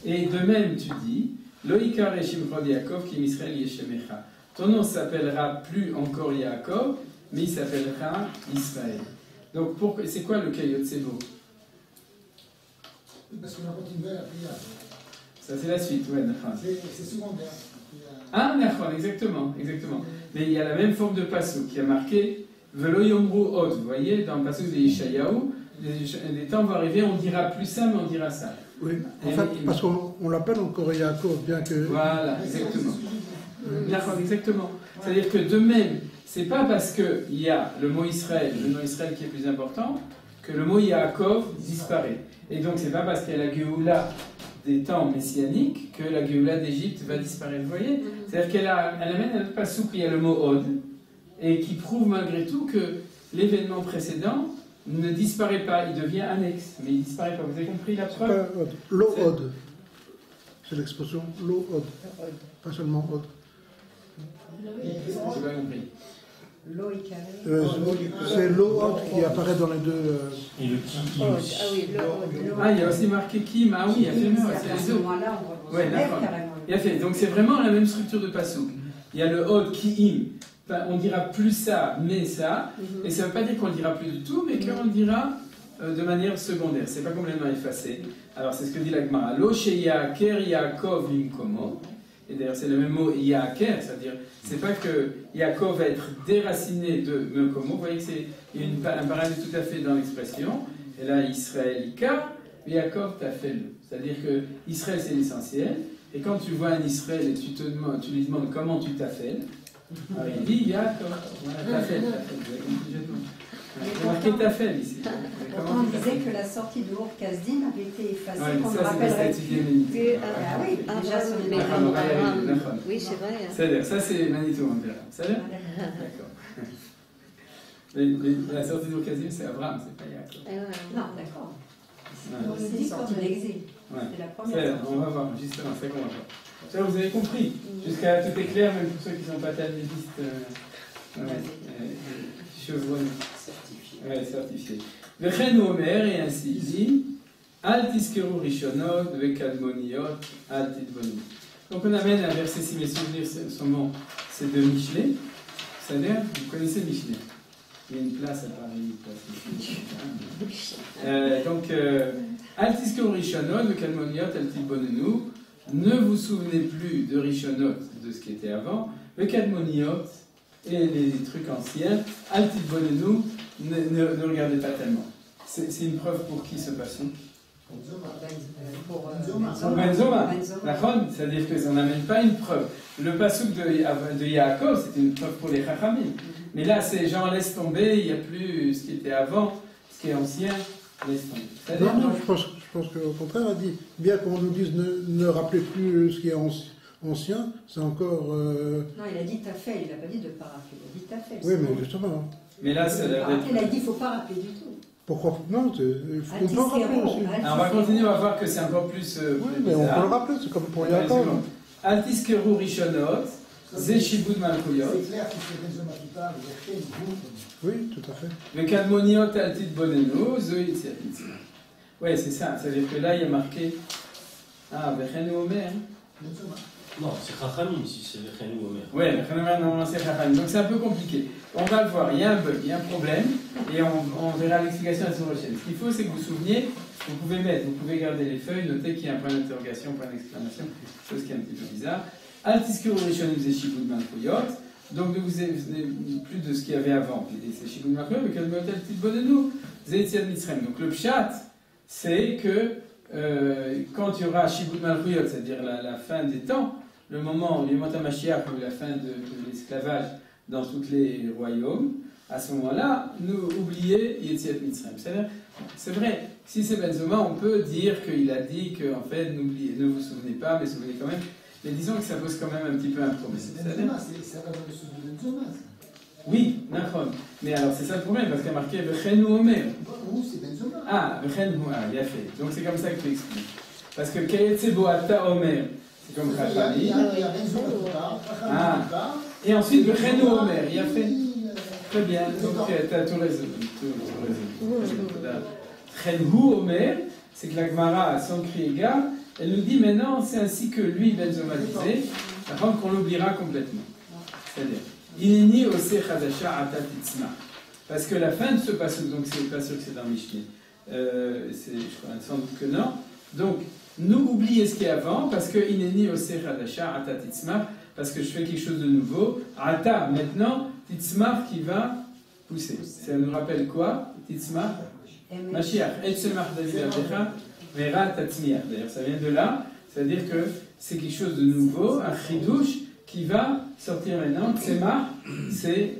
Et de même, tu dis, Loïkar Eshimchod Yaakov Kim Israël Yeshemecha. Ton nom s'appellera plus encore Yaakov, mais il s'appellera Israël. Donc, c'est quoi le Kayot Sebo? Parce qu'on a continué à prier. Ça, c'est la suite, ouais, d'accord. C'est secondaire. Ah, d'accord, exactement. Mais il y a la même forme de passou qui a marqué Velo Yomru Od. Vous voyez, dans le passou de Yeshayahu, les temps vont arriver, on dira plus ça, mais on dira ça. Oui, en fait, parce qu'on l'appelle encore Yaakov, bien que... Voilà, exactement. D'accord, exactement. C'est-à-dire que de même, c'est pas parce qu'il y a le mot Israël qui est plus important, que le mot Yaakov disparaît. Et donc, c'est pas parce qu'il y a la Géoula des temps messianiques que la Géoula d'Égypte va disparaître. Vous voyez? C'est-à-dire qu'elle amène un passou qui a le mot Od, et qui prouve malgré tout que l'événement précédent ne disparaît pas, il devient annexe, mais il ne disparaît pas. Vous avez compris la preuve? Lo-Od. C'est l'expression Lo-Od. Pas seulement Od. J'ai pas compris. C'est Lo-Od qui apparaît dans les deux. Et le qui aussi. Ah oui, le Ah, il y a aussi marqué Kim. Ah oui, il y a fait mieux. À ce moment-là, on va Ouais, d'accord. Il y a fait. Donc c'est vraiment la même structure de Passouk. Il y a le Od Ki'im. Enfin, on dira plus ça, mais ça. Et ça ne veut pas dire qu'on ne le dira plus du tout, mais qu'on le dira de manière secondaire. C'est pas complètement effacé. Alors c'est ce que dit la Gemara. Lo sheyaker Yaakov limkomo. Et d'ailleurs c'est le même mot Yaker, c'est-à-dire c'est pas que Yaakov va être déraciné de Mekomo. Vous voyez qu'il y a un parallèle tout à fait dans l'expression. Et là Israël Ika, Yaakov Tafel. C'est-à-dire que Israël c'est l'essentiel. Et quand tu vois un Israël et tu lui demandes comment tu t'appelles, alors il dit Yaakov. Voilà, Tafel. C'est marqué Tafel ici. Pourtant, on disait que la sortie de Our Kasdim avait été effacée, Ouais, qu'on ne ça, c'est rappellerait parce que tu dis Ah oui, déjà sur les Oui, c'est vrai. hein. C'est-à-dire, ça c'est Manitou, on dirait. Ça va? D'accord. Mais la sortie d'Okazim, c'est Abraham, c'est pas Yaakov. Non, d'accord. Ouais. C'est sorti de l'exil. Ouais. C'est la Ça, première on va voir, justement, c'est qu'on va voir. Ça, vous avez compris. Jusqu'à tout est clair, même pour ceux qui ne sont pas talmudistes. Chevronnés. Ouais, certifiés. Vechen Omer, et ainsi dit, Al tiskeru rishonot, vekadmoniot, al titbonu. Donc on amène un verset, si mes souvenirs sont bons, c'est de Michelet. C'est-à-dire, vous connaissez Michelet. Il y a une place à Paris, une place Michelet. Donc, Al tiskeru rishonot, vekadmoniot, al titbonu. Ne vous souvenez plus de rishonot, de ce qui était avant, vekadmoniot, et les trucs anciens, al titbonu, ne regardez pas tellement. C'est une preuve pour qui ce passage? Pour Benzoma. C'est-à-dire qu'on n'amène pas une preuve. Le passouk de Yaakov, c'était une preuve pour les Chachamim. Mais là, c'est genre laisse tomber, il n'y a plus ce qui était avant, ce qui est ancien, laisse tomber. Non, je pense qu'au contraire, elle dit, bien qu'on nous dise ne rappelez plus ce qui est ancien, c'est encore... Non, il a dit t'as fait, il n'a pas dit de ne pas rappeler, il a dit t'as fait. Oui, mais justement. Mais là, c'est la... Il a dit il ne faut pas rappeler du tout. Pourquoi? Non, il faut pas rappeler aussi. Alors, on va continuer, on va voir que c'est encore plus. Oui, mais on peut le rappeler, c'est comme pour Yaakov. Altiskeru Rishonot, Zeshibud Malkouyot. C'est clair que c'est Benzoma qui parle, il y a fait une Oui, tout à fait. Vekadmoniot Altit Bonenu, Zoït. Oui, c'est ça. C'est-à-dire que là, il y a marqué. Ah, Vechenu Omer. Non, c'est Chachamim si c'est Vechenu Omer. Oui, Vechenu Omer, normalement c'est Chachamim. Donc c'est un peu compliqué. On va le voir, il y a un bug, il y a un problème, et on verra l'explication la semaine prochaine. Ce qu'il faut, c'est que vous vous souveniez, vous pouvez garder les feuilles, noter qu'il y a un point d'interrogation, point d'exclamation, chose qui est un petit peu bizarre. Altiskeru Rishonim Zeshibud Malkouyot, donc ne vous souvenez plus de ce qu'il y avait avant. C'est Shibud Malkouyot, mais Kadmoniot Altit Bonenu, Zeytiad Mitzrayim. Donc le pshat, c'est que quand il y aura Shibud Malkouyot, c'est-à-dire la fin des temps, le moment où il y a Mashiach, ou la fin de l'esclavage, dans tous les royaumes, à ce moment-là, nous oubliez Yetziat Mitzrayim. C'est vrai, si c'est Benzoma, on peut dire qu'il a dit que, en fait, ne vous souvenez pas, mais souvenez quand même. Mais disons que ça pose quand même un petit peu un problème. C'est Benzoma, ça va dans le sens de Benzoma. Oui, d'accord. Mais alors, c'est ça le problème, parce qu'il y a marqué Vechenu Omer. Où c'est Benzoma? Ah, Vechenu Omer, bien fait. Donc c'est comme ça que tu expliques. Parce que Kayetse Boata Omer, c'est comme Chachami. Il y a Benzoma qui parle, Chachami qui parle. Et ensuite, Vechenu Omer, il a fait. Très bien, donc tu as tout résolu. Vechenu Omer, c'est que la Gemara, sans crier gare, elle nous dit maintenant, c'est ainsi que lui, Benzoma disait, avant qu'on l'oubliera complètement. C'est-à-dire, Inini Ose Chadasha Atat Itzma. Parce que la fin de ce passage, donc c'est pas sûr que c'est dans Mishneh, je crois sans doute que non. Donc, nous oubliez ce qui est avant, parce que Inini Ose Chadasha Atat Itzma, parce que je fais quelque chose de nouveau. Ata, maintenant, Titzmar qui va pousser. Ça nous rappelle quoi? Titzmar Mashiach. Etzemar David Abdecha, Vera Tatzmiach. D'ailleurs, ça vient de là. C'est-à-dire que c'est quelque chose de nouveau, un chidouche qui va sortir maintenant. Tzemar, c'est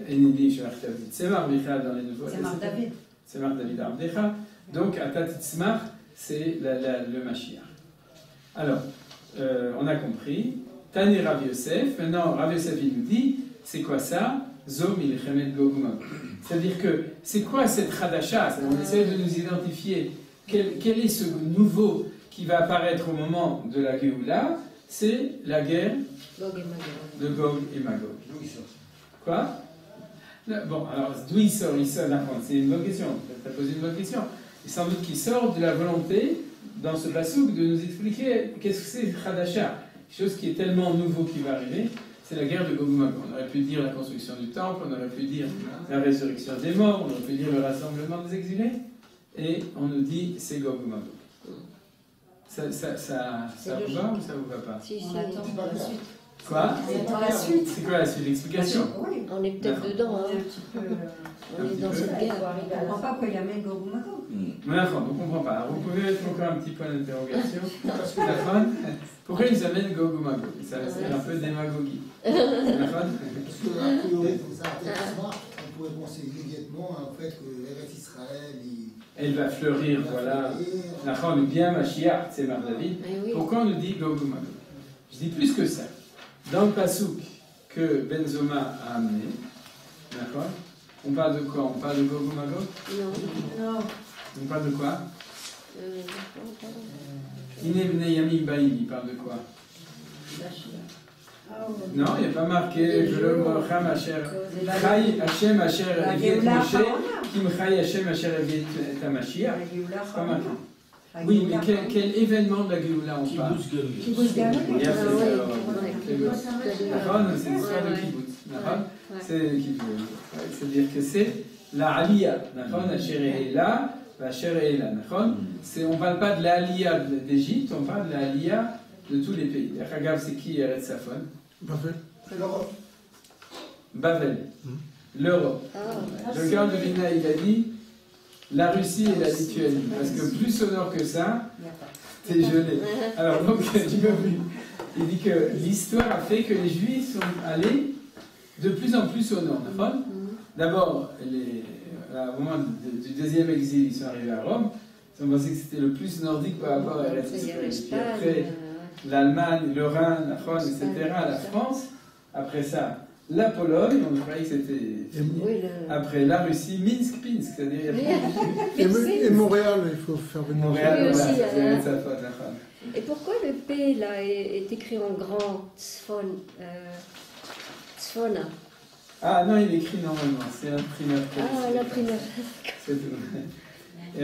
Tzemar Michal dans les nouveaux. Tzemar David. Tzemar David Abdecha. Donc, Ata Titzmar, c'est le Mashiach. Alors, on a compris. Tani Rav Yosef, maintenant Rav Yosef il nous dit, c'est quoi ça? Zom il Gog Magog. C'est-à-dire que, c'est quoi cette Khadasha? On essaie de nous identifier quel est ce nouveau qui va apparaître au moment de la Géoula. C'est la guerre de Gog et Magog. Quoi? Bon, alors d'où il sort? C'est une bonne question, tu as posé une bonne question. Et sans doute qu'il sort de la volonté, dans ce passouk, de nous expliquer qu'est-ce que c'est Khadasha. Quelque chose qui est tellement nouveau qui va arriver, c'est la guerre de Gog et Magog. On aurait pu dire la construction du temple, on aurait pu dire la résurrection des morts, on aurait pu dire le rassemblement des exilés, et on nous dit c'est Gog et Magog. Ça vous va ou ça vous va pas? On attend la suite. Quoi? On attend la suite. C'est quoi la suite? L'explication? Oui. On est peut-être dedans. Hein. On est dans cette guerre. On ne comprend pas pourquoi il amène Gog et Magog. Mais enfin, on ne comprend pas. Vous pouvez mettre encore un petit point d'interrogation. Parce que la fin, pourquoi ils amènent Gog et Magog? Ça, c'est un peu démagogie. La fin? Parce que, a priori, comme ça, pourrait penser immédiatement en fait que l'Eretz Israël, elle va fleurir, voilà. D'accord, le bien Mashiach, c'est Mar David. Pourquoi on nous dit Gog ou Magog? Je dis plus que ça. Dans le pasouk que Benzoma a amené, d'accord, on parle de quoi? On parle de Gog ou Magog? Non. On parle de quoi? Iné Bnei Yamim Baïm, il parle de quoi? Non, il n'y a pas marqué Velom Morcham Asher Chai Hashem Asher Eviet Moshe Kim Chai Hashem Asher Eviet et Mashiach. C'est pas marqué. Oui, mais quel événement de la Géoula on parle? Kibbutz Galil. C'est l'histoire de Kibbutz. C'est Kibbutz. C'est-à-dire que c'est la Aliyah. Asher Eila, Asher Eila. On ne parle pas de la Aliyah d'Égypte, on parle de la Aliyah de tous les pays. Regarde, c'est qui Eretz Safon? Bavel. c'est l'Europe. Bavel. L'Europe. Le gars de Vina, il a dit la Russie et la Lituanie. Parce que plus au nord que ça, t'es gelé. Alors donc, il dit que l'histoire a fait que les Juifs sont allés de plus en plus au nord. D'abord, au moment du deuxième exil, ils sont arrivés à Rome. Ils ont pensé que c'était le plus nordique par rapport à Eretz Israël. Puis après, l'Allemagne, le Rhin, etc., la France. Après ça, la Pologne, on croyait que c'était fini. Après la Russie, Minsk, Pinsk, c'est-à-dire et Montréal, il faut faire venir. Montréal, aussi, c'est sa faute. Et pourquoi le P là est écrit en grand Tzfona? Ah non, il écrit normalement, c'est l'imprimeur. Ah, l'imprimeur. C'est tout. Je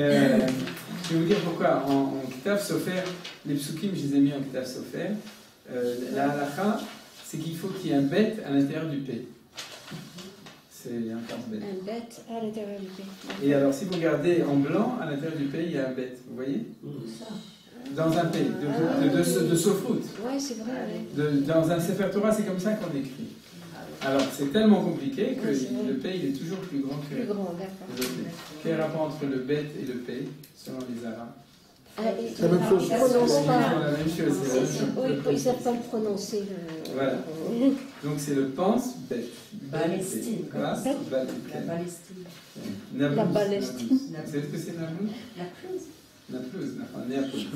vais vous dire pourquoi. En Ktav Sofer, les psukim, je les ai mis en Ktav Sofer. La halakha, c'est qu'il faut qu'il y ait un bête à l'intérieur du P. C'est un pense-bête. Un bête à l'intérieur du P. Et alors, si vous regardez en blanc, à l'intérieur du P, il y a un bête. Vous voyez? Dans un P, de Sofrout. Oui, c'est vrai. Dans un Sefer Torah, c'est comme ça qu'on écrit. Alors, c'est tellement compliqué que le P, il est toujours plus grand que le P. Quel est le rapport entre le bête et le P, selon les Arabes? C'est la même chose. Ils ne prononcent pas. La même chose. Oui, ils ne savent pas le prononcer. Voilà. Donc, c'est le pense-bête. Palestine. Quoi? La Palestine. La Palestine. Vous savez ce que c'est Nablus? Naplouse. Naplouse.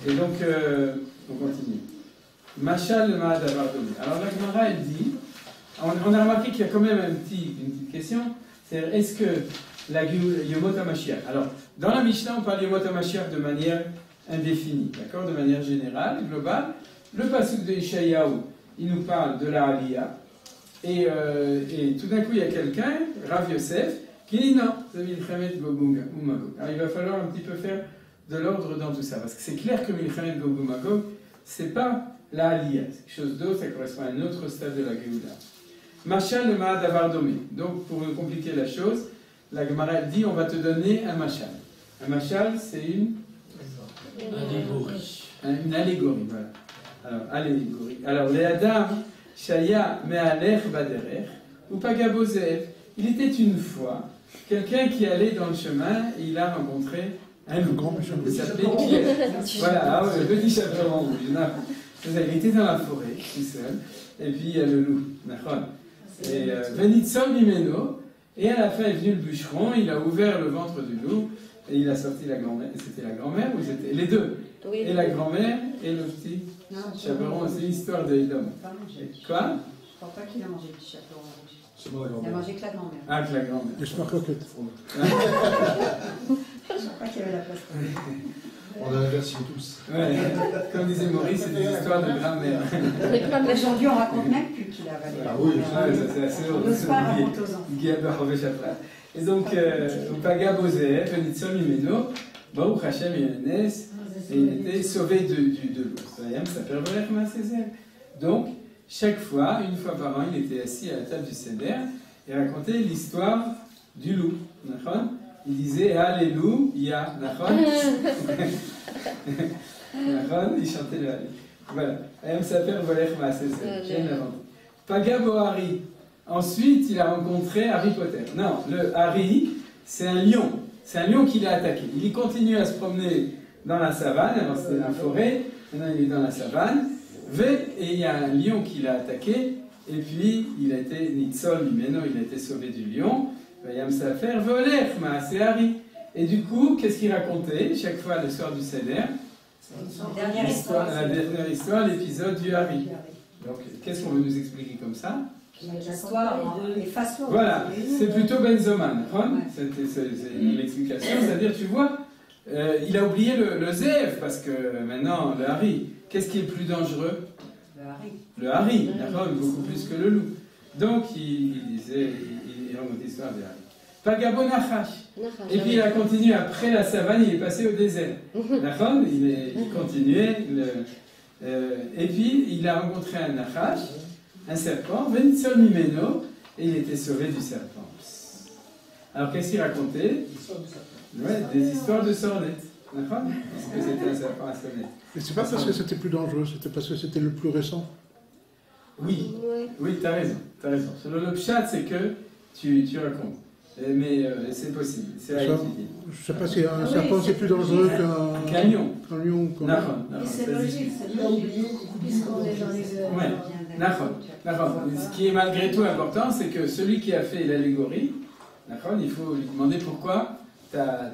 Et donc, on continue. Machal le Mahad Avardoni. Alors la Gemara, elle dit, on a remarqué qu'il y a quand même une petite question, c'est est-ce que la Yomot HaMashiach, alors dans la Mishnah on parle Yomot HaMashiach de manière indéfinie, d'accord, de manière générale, globale. Le pasuk de Ishayahu, il nous parle de la Aliyah, et tout d'un coup il y a quelqu'un, Rav Yosef, qui dit non, c'est Milchemet Gog ou Magog. Alors il va falloir un petit peu faire de l'ordre dans tout ça, parce que c'est clair que Milchemet Gog ou Magog, c'est pas la Aliyah, c'est quelque chose d'autre, ça correspond à un autre stade de la Géoula. Machal le Mahad Avardome. Donc, pour compliquer la chose, la Gemara dit on va te donner un machal. Un machal, c'est une allégorie. Une allégorie, voilà. Alors, allégorie. Alors, les Adam, Shaya Me'alech Baderech, ou Pagabozev. Il était une fois quelqu'un qui allait dans le chemin et il a rencontré un loup. Il s'appelait Pierre. Voilà, le petit chaperon rouge. Il était dans la forêt, tout seul, et puis il y a le loup, et Venitsol Mimeno, et à la fin est venu le bûcheron, il a ouvert le ventre du loup, et il a sorti la grand-mère, c'était la grand-mère ou c'était les deux? Oui, et la grand-mère et le petit chaperon, c'est l'histoire de l'homme. Quoi? Je crois pas qu'il a mangé le chaperon rouge. C'est moi la grand-mère. Il a mangé que la grand-mère. Ah, que la grand-mère. Je crois que Je crois pas qu'il y avait la place. On a inversé tous. Ouais. Comme disait Maurice, c'est des histoires de grand-mère. Aujourd'hui, on raconte même plus qu'il a avalé. Ah oui, ça c'est assez on n'ose pas raconter aux enfants. Et donc, Paga Bozeh, Venitsol Mimeno, Baruch Hashem Yenes, et il était sauvé de l'ours. Donc, chaque fois, une fois par an, il était assis à la table du Seder et racontait l'histoire du loup. Il disait Alléluia, il chantait le Hallel. Voilà. Ayam Saper Volech Maaseser. J'ai inventé. Paga Bohari. Ensuite, il a rencontré Harry Potter. Non, le Harry, c'est un lion. C'est un lion qui l'a attaqué. Il continue à se promener dans la savane. Alors, c'était dans la forêt. Maintenant, il est dans la savane. Et il y a un lion qui l'a attaqué. Et puis, il a été Nitzol Mimeno, il a été sauvé du lion. Vayam Safer Voler, Maaseari. Et du coup, qu'est-ce qu'il racontait chaque fois le soir du Seder? La dernière histoire. La dernière histoire, l'épisode du Hari. Donc, qu'est-ce qu'on veut nous expliquer comme ça? L'histoire efface l'autre. Voilà, c'est plutôt Benzoman. C'est l'explication. C'est-à-dire, tu vois, il a oublié le Zév, parce que maintenant, le Hari, qu'est-ce qui est plus dangereux? Le Hari, d'accord, beaucoup plus que le loup. Donc, il disait, il raconte l'histoire du Hari. Pagabo Nachash. Et puis il a continué après la savane, il est passé au désert. D'accord, il continuait. Et puis il a rencontré un Nachash, un serpent, Venitzol Mimeno, et il était sauvé du serpent. Alors qu'est-ce qu'il racontait? Ouais, des histoires de sornettes. D'accord, parce que c'était un serpent à sonnette. Mais c'est pas parce que c'était plus dangereux, c'était parce que c'était le plus récent. Oui, oui, t'as raison, t'as raison. Selon le pshat, c'est que tu racontes. Mais c'est possible, c'est à étudier. Je ne sais pas si un serpent c'est plus dangereux qu'un lion. Un lion. C'est logique, puisqu'on est dans les heures. Ouais, d'accord. Ce qui est malgré tout important, c'est que celui qui a fait l'allégorie, d'accord, il faut lui demander pourquoi la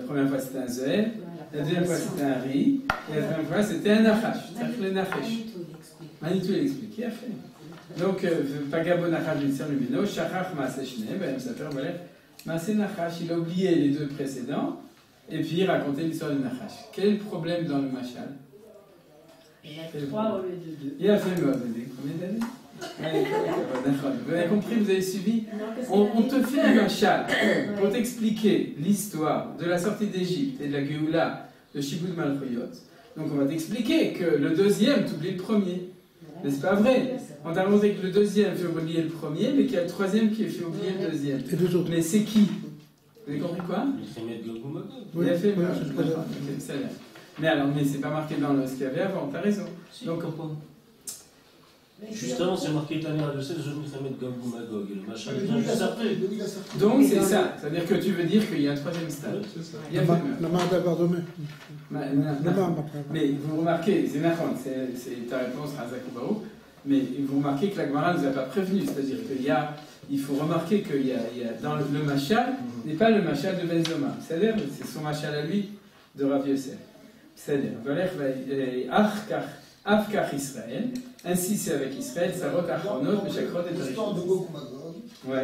première fois c'était un Zohar, la deuxième fois c'était un Ri, et la troisième fois c'était un Nachash. Le Nachash. Manitou l'explique, qui a fait. Donc, Pagabo Nachash Vitzir Lumino, Shachach Maase Shne, ben ça fait voilà, Maase Nachash, il a oublié les deux précédents, et puis il racontait l'histoire du Nachash. Quel est le problème dans le Machal? Il y a 3 au lieu de 2. Il a fait combien d'années? Vous avez compris, vous avez suivi? On te fait un Machal pour t'expliquer l'histoire de la sortie d'Égypte et de la Géoula de Shibud Malchuyot. Donc on va t'expliquer que le deuxième t'oublie le premier. Mais c'est pas vrai. On t'a montré que le deuxième fait oublier le premier, mais qu'il y a le troisième qui fait oublier le deuxième. Et deux autres. Mais c'est qui? Vous avez compris quoi? Il a fait mais alors, mais c'est pas marqué dans ce qu'il y avait avant, t'as raison. Donc, juste avant, c'est marqué Tania de 16, je vais mettre Gog ou Magog, et le machin vient juste après. Donc c'est ça, c'est-à-dire que tu veux dire qu'il y a un troisième stade. Il y a la marque d'Avardome. Mais vous remarquez, c'est Nachon, c'est ta réponse, Razak ou Barou, mais vous remarquez que la Gemara ne nous a pas prévenu, c'est-à-dire qu'il faut remarquer qu'il y a dans le machal, n'est pas le machal de Benzoma, c'est-à-dire c'est son machal à lui de Rav Yosef. C'est-à-dire, Afkar Israël, ainsi c'est avec Israël, Sarot Achronot, Meshakrot et L'histoire de Gog ou Magog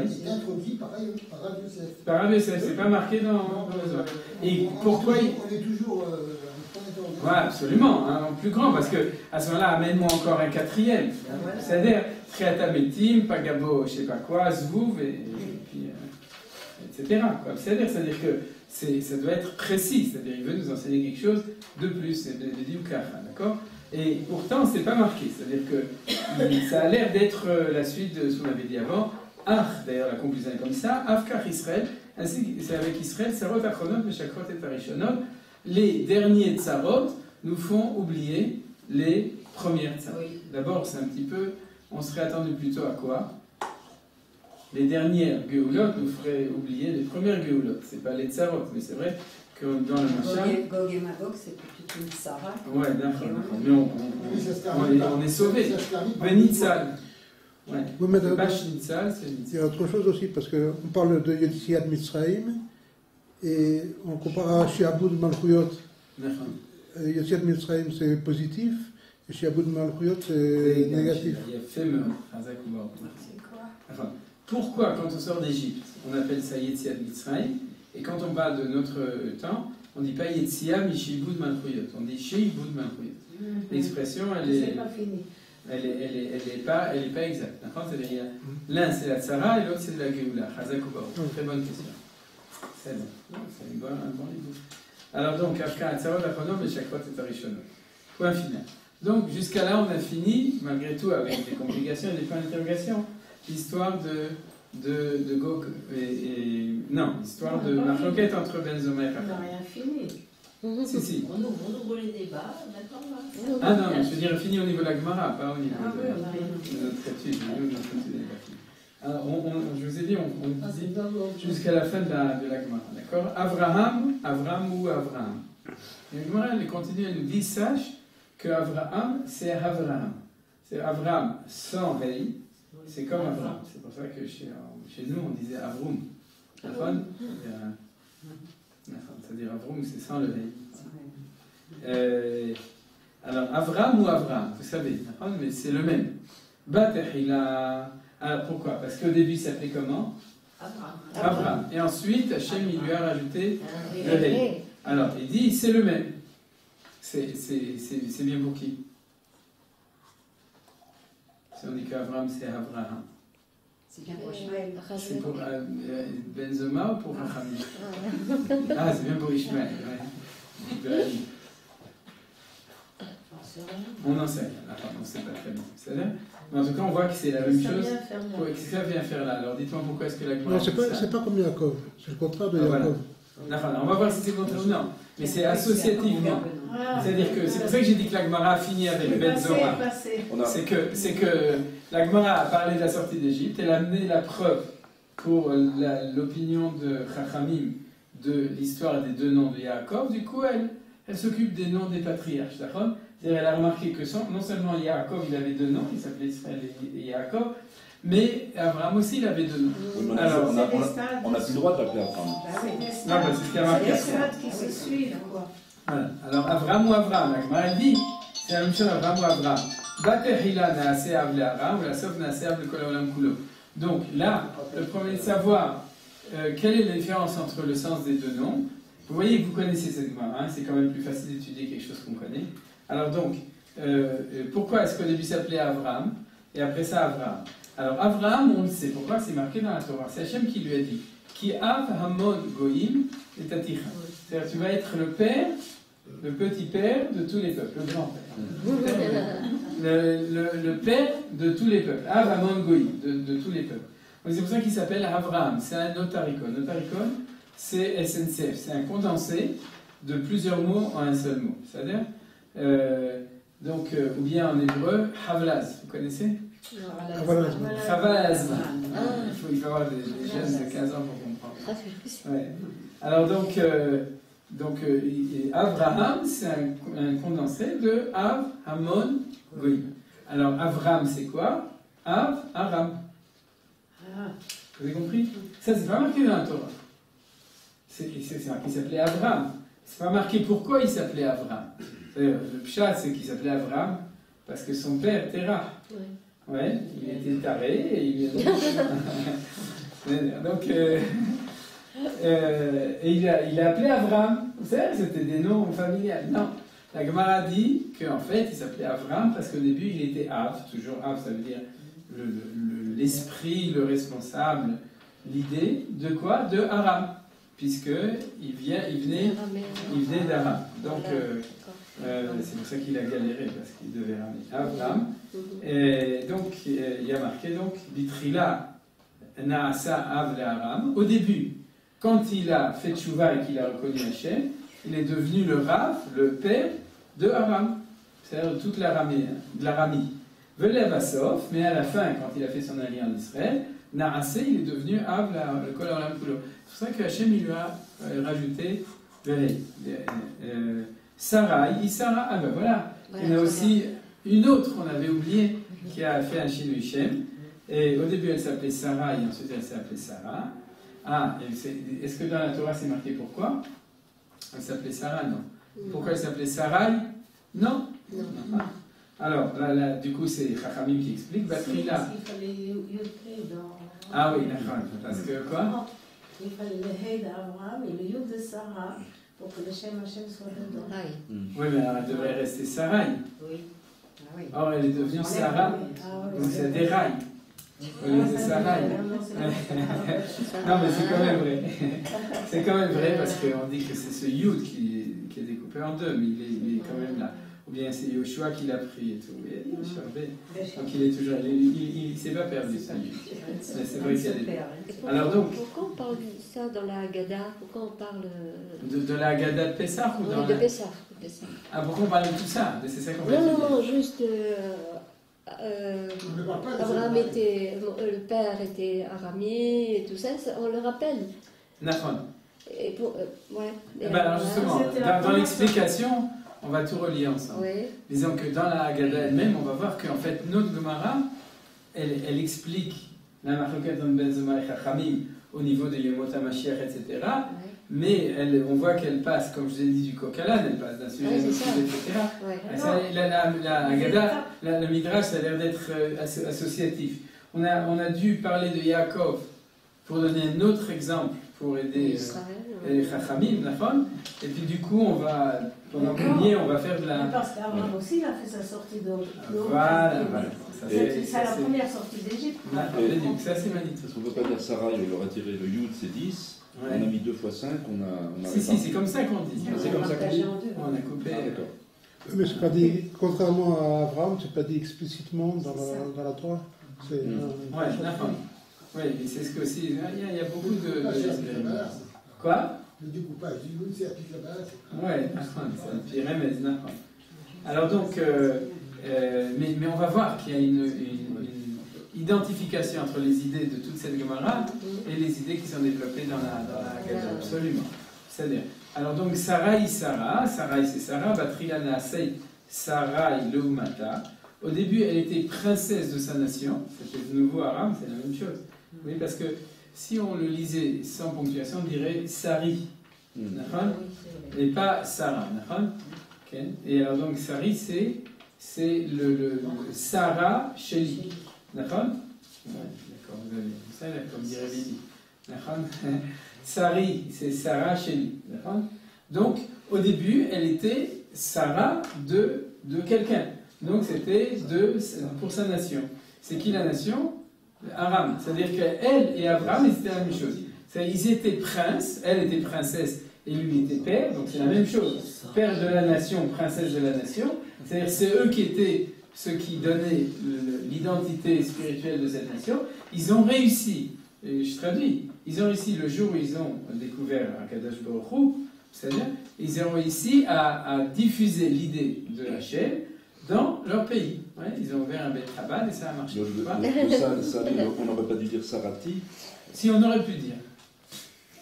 est introduit par Rav Yosef. Par Rav Yosef, c'est pas marqué dans le Zohar. Et pourquoi on est toujours ouais, absolument, hein, en plus grand, parce que à ce moment-là, amène-moi encore un quatrième. C'est-à-dire, Triata Metim, Pagabo, je sais pas quoi, Zvouv, et puis, etc. C'est-à-dire que ça doit être précis, c'est-à-dire il veut nous enseigner quelque chose de plus, c'est de Diukacha, d'accord? Et pourtant, c'est pas marqué, c'est-à-dire que ça a l'air d'être la suite de ce qu'on avait dit avant. D'ailleurs, la conclusion est comme ça, Afkar Israël, ainsi c'est avec Israël, Sarot Achronot, Meshakrot et Arishonot. Les derniers tsarot nous font oublier les premières tsarot. D'abord, c'est un petit peu, on serait attendu plutôt à quoi? Les dernières geoulot nous feraient oublier les premières geoulot. C'est pas les tsarot, mais c'est vrai que dans le machin. Gog et Magog, c'est plutôt une Sarah. Ouais, d'accord. Mais on est sauvés. Benitzal. Ouais. Bash Nitzal, c'est Nitzal. Il y a autre chose aussi, parce qu'on parle de Yetziat Mitzrayim, et on compare à Shiabud Malchuyot. Yetziat Mitzrayim c'est positif, et Shiabud Malchuyot c'est négatif. Il y a Femeur, pourquoi quand on sort d'Égypte, on appelle ça Yetziat Mitzrayim, et quand on parle de notre temps, on ne dit pas Yetzia mi Shibud Malchuyot, on dit Shibud Malchuyot. L'expression, elle est pas exacte. C'est-à-dire, l'un c'est la Tzara et l'autre c'est de la Géoula. Très bonne question. C'est bon. C'est un bon livre. Alors donc, Afka Atzarot Achronom et Shakrot et Arishonot. Point final. Donc jusqu'à là, on a fini, malgré tout, avec des complications et des points d'interrogation, l'histoire de Gog et non, l'histoire de Marloquette entre Benzoma et Rachel. On n'a rien fini. Si. On ouvre les débats, d'accord. Ah non, je veux dire fini au niveau de la Gemara, pas au niveau de notre étude. Alors, je vous ai dit, on dit jusqu'à la fin de la Gemara, d'accord? Avraham ou Avraham. Et la Gemara, elle continue, elle nous dit, sache que Avraham, c'est Avraham. C'est Avram sans Rei, c'est comme Avram. C'est pour ça que chez nous, on disait Avrum. C'est-à-dire Avrum, c'est sans le Rei. Alors, Avram ou Avram, vous savez, mais c'est le même. Batehila. Alors, pourquoi? Parce qu'au début, il s'appelait comment? Avram. Et ensuite, Hachem, il lui a rajouté le Rei. Alors, il dit, c'est le même. C'est bien pour qui? Si on dit qu'Avram, c'est Avraham. C'est bien pour Ishmael. C'est pour Benzema ou pour Rachamim? Ah, c'est bien pour Ishmael, ouais. On n'en sait rien. Enfin, on ne sait pas très bien. C'est-à-dire, mais en tout cas, on voit que c'est la même chose. Qu'est-ce que ça vient faire là? Alors, dites-moi pourquoi est-ce que la Gemara. Non, c'est pas comme Yaakov. C'est le contraire de Yaakov. Enfin, on va voir si c'est contraire ou non. Mais c'est associativement. C'est-à-dire que c'est pour ça que j'ai dit que la Gemara a fini avec Ben Zora. C'est que la Gemara a parlé de la sortie d'Égypte. Elle a amené la preuve pour l'opinion de Chachamim de l'histoire des deux noms de Yaakov. Du coup, elle s'occupe des noms des patriarches. D'accord? C'est-à-dire, elle a remarqué que non seulement Yaakov, il avait deux noms, il s'appelait Israël et Yaakov, mais Abraham aussi, il avait deux noms. Oui, alors, on n'a plus le droit d'appeler Abraham. Non, c'est ce qu'il y a marqué. C'est des stades qui se suivent, quoi. Voilà. Alors, Abraham ou Abraham, la Gemara, elle dit, c'est la même chose, Abraham ou Abraham. Batehila naaseh av le'aram, ou la sof naaseh av lekol haolam kulo. Donc là, le premier de savoir quelle est la différence entre le sens des deux noms. Vous voyez que vous connaissez cette Gemara, hein, c'est quand même plus facile d'étudier quelque chose qu'on connaît. Alors donc, pourquoi est-ce qu'au début ça s'appelait Abraham et après ça Abraham? Alors Abraham, on le sait, pourquoi? C'est marqué dans la Torah. C'est Hachem qui lui a dit Ki av hamon goyim et taticha. C'est-à-dire tu vas être le père, le petit père de tous les peuples, le grand-père. Le père de tous les peuples. Av hamon goyim, de tous les peuples. Donc c'est pour ça qu'il s'appelle Abraham. C'est un notaricon. Notaricon, c'est SNCF. C'est un condensé de plusieurs mots en un seul mot. C'est-à-dire ou bien en hébreu, Havlaz, vous connaissez? Havlaz. Il faut avoir des jeunes de 15 ans pour comprendre. Ouais. Alors Abraham, c'est un condensé de Av, Hamon, Goïm. Alors Avram, c'est quoi? Av, Aram. Vous avez compris? Ça, c'est pas marqué dans la Torah. C'est marqué qu'il s'appelait Abraham. C'est pas marqué pourquoi il s'appelait Abraham. Le pshat, c'est qu'il s'appelait Abraham parce que son père, Terah, ouais, il était taré et il est donc il a appelé Abraham. Vous savez, c'était des noms familiales. Non, la Gemara dit qu'en fait, il s'appelait Abraham parce qu'au début, il était Av. Toujours Av, ça veut dire l'esprit, le responsable, l'idée de quoi? De Aram, puisque il venait d'Aram. Donc c'est pour ça qu'il a galéré, parce qu'il devait ramener Abraham. Et donc, il y a marqué, donc, Bitrila Naasa Av Aram. Au début, quand il a fait tchouva et qu'il a reconnu Hachem, il est devenu le Rav, le père de Aram, c'est-à-dire de toute l'Aramie. Velevasof, mais à la fin, quand il a fait son alliance en Israël, Naase, il est devenu Av, le Kol Haolam Kulo. C'est pour ça que Hachem, il lui a rajouté Sarai, Isara, ah ben voilà. Il y en a aussi une autre qu'on avait oubliée qui a fait un Shinui Shem. Et au début elle s'appelait Sarah et ensuite elle s'est appelée Sarah. Ah, est-ce que dans la Torah c'est marqué pourquoi? Elle s'appelait Sarah, non. Pourquoi elle s'appelait Sarai? Non. Alors, là, du coup c'est Chachamim qui explique. Batrila. Ah oui, d'accord. Parce que quoi? Il fallait le Hey d'Abraham et le Yud de Sarah pour que le Shem Hashem soit dedans. Oui, mais alors, elle devrait rester Sarai. Oui. Or, elle est devenue Sarah. Donc c'est des rails. Au lieu de Sarai. Non, mais c'est quand même vrai. C'est quand même vrai parce qu'on dit que c'est ce Yud qui est découpé en deux, mais il est quand même là. Ou bien c'est Yoshua qui l'a pris et tout. Et donc il est toujours. Il ne s'est pas perdu, ça. Mais c'est vrai qu'il y a des. Alors donc. Pourquoi on parle de ça dans la Haggadah? Pourquoi on parle. De la Haggadah de Pessah ou dans de Pessah. Ah, pourquoi on parle de tout ça? C'est ça qu'on va dire. Non, juste. Abraham était. Le père était araméen et tout ça, on le rappelle. Nahon. Et pour. Ouais. Alors justement, dans l'explication. on va tout relier ensemble. Oui. Disons que dans la Haggadah elle-même, on va voir qu'en fait, notre Gemara, elle explique la Machloket entre Ben Zoma et Chachamim au niveau de Yemot HaMashiach, etc. Mais on voit qu'elle passe, comme je vous ai dit, du coq à l'âne, elle passe d'un sujet à un autre sujet, etc. La Haggadah, le Midrash, ça a l'air d'être associatif. On a dû parler de Yaakov pour donner un autre exemple, pour aider les Chachamim, et puis du coup, on va, pendant premier, on va faire de la... Parce qu'Abraham aussi, il a fait sa sortie d'Europe. Voilà. C'est la première sortie d'Égypte. C'est assez magnifique. Parce qu'on ne peut pas dire Sarah, on leur a tiré le Yud, c'est 10. On a mis 2 fois 5, on a Si, c'est comme ça qu'on dit. C'est comme ça qu'on dit. On a coupé. d'accord. Mais c'est pas dit, contrairement à Abraham, c'est pas dit explicitement dans la Torah. Ouais, d'accord. Oui, mais c'est ce que aussi. Il y a beaucoup de. Quoi? Le découpage du Yud, c'est appliqué là-bas. Ouais, c'est un Remez, d'accord. Alors donc, mais on va voir qu'il y a une identification entre les idées de toute cette Gemara et les idées qui sont développées dans la Haggadah, absolument. C'est-à-dire, alors donc, Sarai c'est Sarah, Batriana Asei, Sarai Leumata. Au début, elle était princesse de sa nation, c'était de nouveau Aram, c'est la même chose. Oui, parce que si on le lisait sans ponctuation, on dirait Sari, et pas Sarah. Okay. Et alors donc, Sari, c'est le Sarah Sheli. D'accord? D'accord, vous avez ça, comme dirait Bibi. Sari, c'est Sarah Sheli. Donc, au début, elle était Sarah de quelqu'un. Donc, c'était pour sa nation. C'est qui la nation? Aram. C'est-à-dire qu'elle et Abraham, c'était la même chose. Ils étaient princes, elle était princesse et lui était père, donc c'est la même chose. Père de la nation, princesse de la nation. C'est-à-dire c'est eux qui étaient ceux qui donnaient l'identité spirituelle de cette nation. Ils ont réussi, et je traduis, ils ont réussi le jour où ils ont découvert Akadosh Baruch Hu, c'est-à-dire ils ont réussi à diffuser l'idée de Hachem dans leur pays. Ouais, ils ont ouvert un Beit Chabad et ça a marché. On n'aurait pas dû dire Sarati. Si, on aurait pu dire.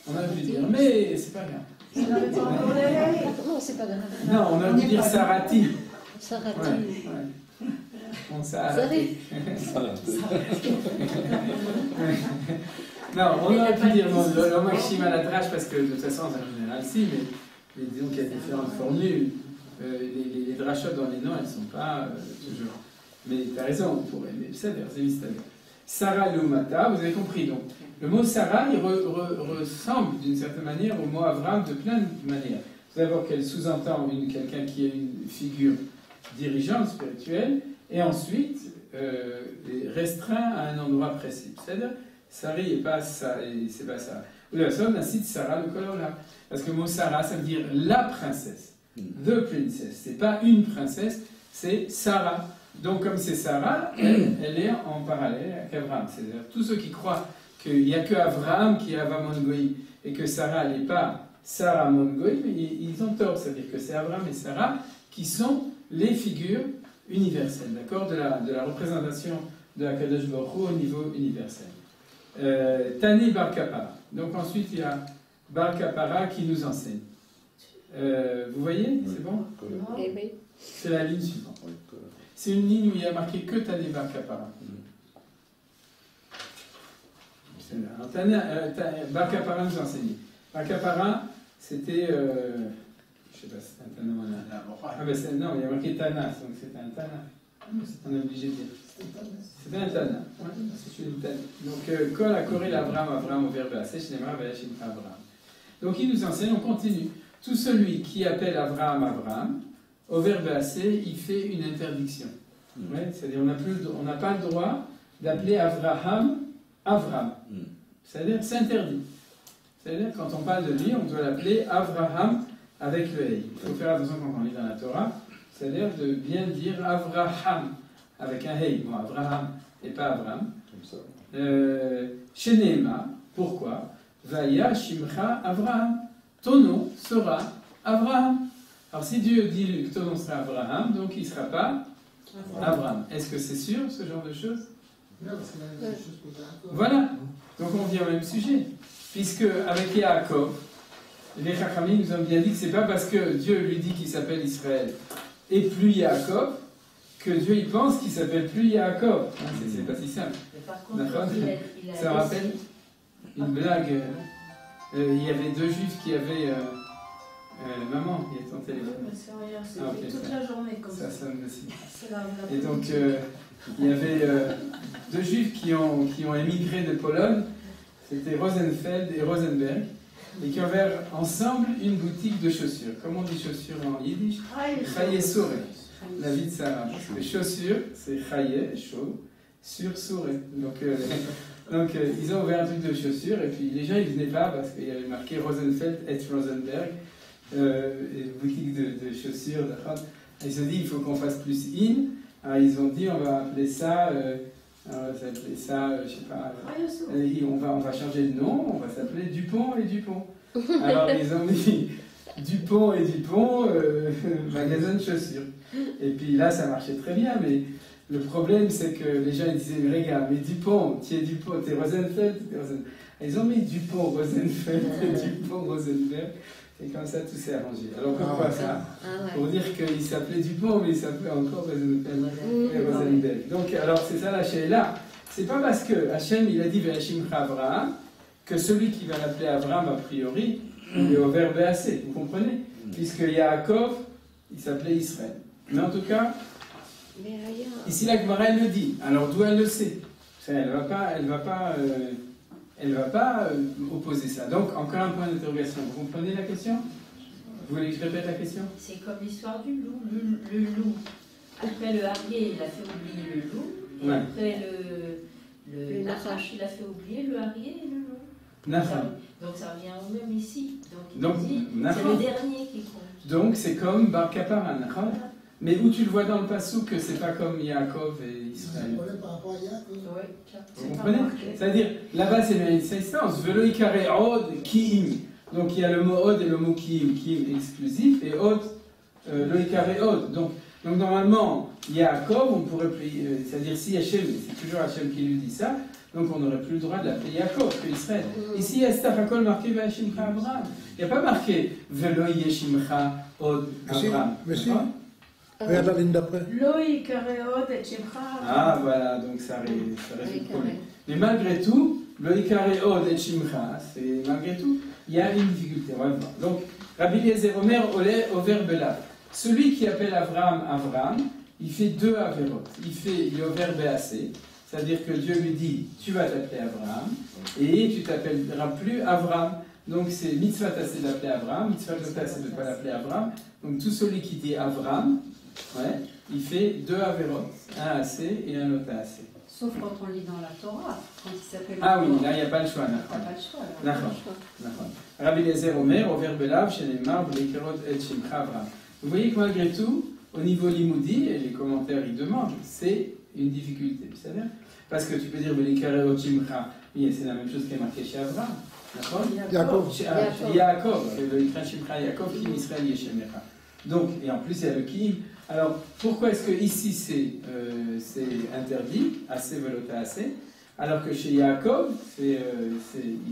On aurait pu dire, mais c'est pas grave. Non, c'est pas grave. Non, on aurait pu dire Sarati. Sarati. Ouais. Bon, Sarati. Non, on aurait pu dire le maximum à la trash parce que de toute façon, en général, si, mais disons qu'il y a différentes formules. Les drachot dans les noms, elles ne sont pas toujours. Mais tu as raison, on pourrait. Mais c'est mystérieux. Sarah Leumata, vous avez compris. Donc, le mot Sarah, il ressemble d'une certaine manière au mot Avram de plein de manières. Tout d'abord, qu'elle sous-entend quelqu'un qui est une figure dirigeante, spirituelle, et ensuite restreint à un endroit précis. C'est-à-dire, Sari n'est pas ça, et c'est pas ça. Ou la personne incite Sarah le Kolola. Parce que le mot Sarah, ça veut dire la princesse. The princess. C'est pas une princesse, c'est Sarah. Donc, comme c'est Sarah, elle est en parallèle avec Abraham. C'est-à-dire, tous ceux qui croient qu'il n'y a que Abraham qui est Avamon Goï et que Sarah n'est pas Sarah Mon Goï, ils ont tort. C'est-à-dire que c'est Abraham et Sarah qui sont les figures universelles, d'accord, de la représentation de la Kadosh Baruch Hu au niveau universel. Tani Bar Kapara. Donc, ensuite, il y a Bar Kapara qui nous enseigne. Vous voyez, c'est bon? Oui. C'est la ligne suivante. C'est une ligne où il y a marqué que Tani Bar Kapara. Bar Kapara nous enseignait. Bar Kapara, c'était. Je ne sais pas si c'était un Tana. Non, il y a marqué Tana, donc c'était un Tana. On est obligé de dire. C'était un Tana. Ouais, c'est une Tana. Donc, Kol a Koré Abraham au verbe assez, Shnema Vayashim Abraham. Donc, il nous enseigne, on continue. Tout celui qui appelle Abraham, au verbe assez, il fait une interdiction. Ouais, c'est-à-dire on n'a pas le droit d'appeler Abraham. C'est-à-dire c'est interdit. C'est-à-dire quand on parle de lui, on doit l'appeler Abraham avec le Hey. Il faut faire attention quand on lit dans la Torah, c'est-à-dire de bien dire Abraham avec un Hey. Bon, Abraham et pas Abraham. Shenema, pourquoi? Vaya Shimcha Abraham. Ton nom sera Abraham. Alors si Dieu dit que ton nom sera Abraham, donc il ne sera pas Abraham. Est-ce que c'est sûr, ce genre de choses? Non, parce que la même chose qu'on a encore. Voilà. Donc on vient au même sujet. Puisque avec Yaakov, Les Chachamim nous ont bien dit que c'est pas parce que Dieu lui dit qu'il s'appelle Israël et plus Yaakov que Dieu il pense qu'il s'appelle plus Yaakov. C'est pas si simple. Par contre, il a ça rappelle une blague. Il y avait deux juifs qui avaient. Maman, il est en téléphone. Oui, mais c'est rien, c'était toute la journée comme ça. Ça sonne aussi. Et donc, il y avait deux juifs qui ont émigré de Pologne. C'était Rosenfeld et Rosenberg. Et qui ont ouvert ensemble une boutique de chaussures. Comment on dit chaussures en yiddish? Chaye Soure, la vie de Sarah. Parce que chaussures, c'est Chaye, chaud, sur Soure. Donc, ils ont ouvert un truc de chaussures, et puis les gens ils venaient pas parce qu'il y avait marqué Rosenfeld et Rosenberg, une boutique de chaussures. Ils se sont dit il faut qu'on fasse plus in. Alors ils ont dit on va appeler ça. On va s'appeler ça, je sais pas, on va changer de nom, on va s'appeler Dupont et Dupont. Alors ils ont mis Dupont et Dupont, magasin de chaussures. Et puis là ça marchait très bien, mais le problème c'est que les gens ils disaient, mais regarde, mais Dupont, tu es Dupont, t'es Rosenfeld, Ils ont mis Dupont, Rosenfeld et Dupont, Rosenberg. Et comme ça, tout s'est arrangé. Alors pourquoi ça? Pour dire qu'il s'appelait Dupont, mais il s'appelait encore Rosenfeld et Rosenberg. Donc, alors c'est ça la Sheila. C'est pas parce que Hachem, il a dit Ve'ashimcha Avraham, que celui qui va l'appeler Avraham, a priori, il est au verbe assez. Vous comprenez? Puisque Yaakov, il s'appelait Israël. Mais en tout cas, ici la Gemara, elle le dit. Alors d'où elle le sait? Elle va pas opposer ça. Donc, encore un point d'interrogation. Vous comprenez la question? Vous voulez que je répète la question? C'est comme l'histoire du loup. Le loup, après le harrier, il a fait oublier le loup. Et après le nachash, il a fait oublier le harrier et le loup. Donc ça revient au même ici. Donc il dit, c'est le dernier qui compte. Donc c'est comme Bar Kapara, mais où tu le vois dans le passou que c'est pas comme Yaakov et Israël. Vous comprenez? C'est-à-dire, là-bas c'est une insistance. Velo ikare od kiim. Donc il y a le mot od et le mot kiim, kiim exclusif, et od, lo ikare od. Donc normalement, Yaakov, on pourrait plus. C'est-à-dire si Hachem, c'est toujours Hachem qui lui dit ça, donc on n'aurait plus le droit de l'appeler Yaakov que Israël. Ici, il y a Stafakol marqué Ve'ashimcha Abraham. Il n'y a pas marqué Velo yeshimcha od Abraham. Regarde la ligne d'après. Ah voilà, donc ça résout le problème. Mais malgré tout, le Ikareod et Shimcha, c'est malgré tout, il y a une difficulté. On va le voir. Donc, Rabbi Eliezer Omer olé au verbe là. Celui qui appelle Avraham Avraham, il fait deux averot. Il est au verbe assez, c'est-à-dire que Dieu lui dit tu vas t'appeler Avraham et tu t'appelleras plus Avraham. Donc c'est mitzvah assez d'appeler Avraham, mitzvah assez de ne pas l'appeler Avraham. Donc tout celui qui dit Avraham, il fait deux averot, un assez et un autre assez. Sauf quand on lit dans la Torah, quand il s'appelle. Ah oui, là il n'y a pas le choix. Il n'y a pas le choix. D'accord. Rabbi Eliezer Omer, au verbe lav, chez les marbres, les kerot et shimcha Avraham. Vous voyez que malgré tout, au niveau limoudi, et les commentaires ils demandent, c'est une difficulté. C'est-à-dire, parce que tu peux dire les kerot shimcha, oui, c'est la même chose qui est marqué chez Avraham. D'accord? Yaakov, le ikra shimcha Yaakov, qui Israël yeshemecha. Donc, et en plus il y a le ki. Alors, pourquoi est-ce que ici c'est interdit, assez velota assez, alors que chez Yaakov, il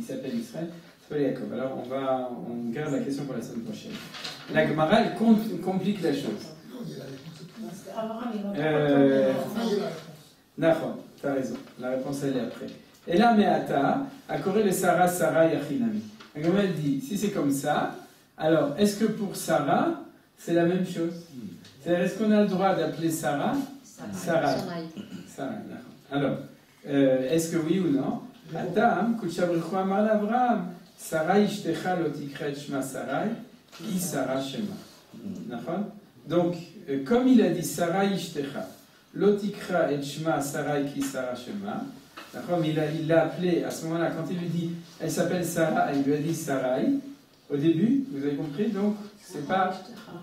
s'appelle Israël, il s'appelle Yaakov. Alors, on garde la question pour la semaine prochaine. La Gemara, elle complique la chose. D'accord, tu as raison. La réponse, elle est après. Et là, Meata, à Koré le Sarah, Sarah Yachinami. La Gemara, elle dit, si c'est comme ça, alors, est-ce que pour Sarah, c'est la même chose? C'est-à-dire, est-ce qu'on a le droit d'appeler Sarah Sarah. Alors, est-ce que oui ou non? Atam, Kuchabrichu Amar Avraham, Sarah Ishtecha lo tikra et shma Sarai, ki Sarah Shema. Donc, comme il a dit Sarah Ishtecha, lo tikra et shma Sarai, ki Sarah Shema, il l'a appelé à ce moment-là, quand il lui dit, elle s'appelle Sarah, il lui a dit Sarai, au début, vous avez compris, donc, c'est pas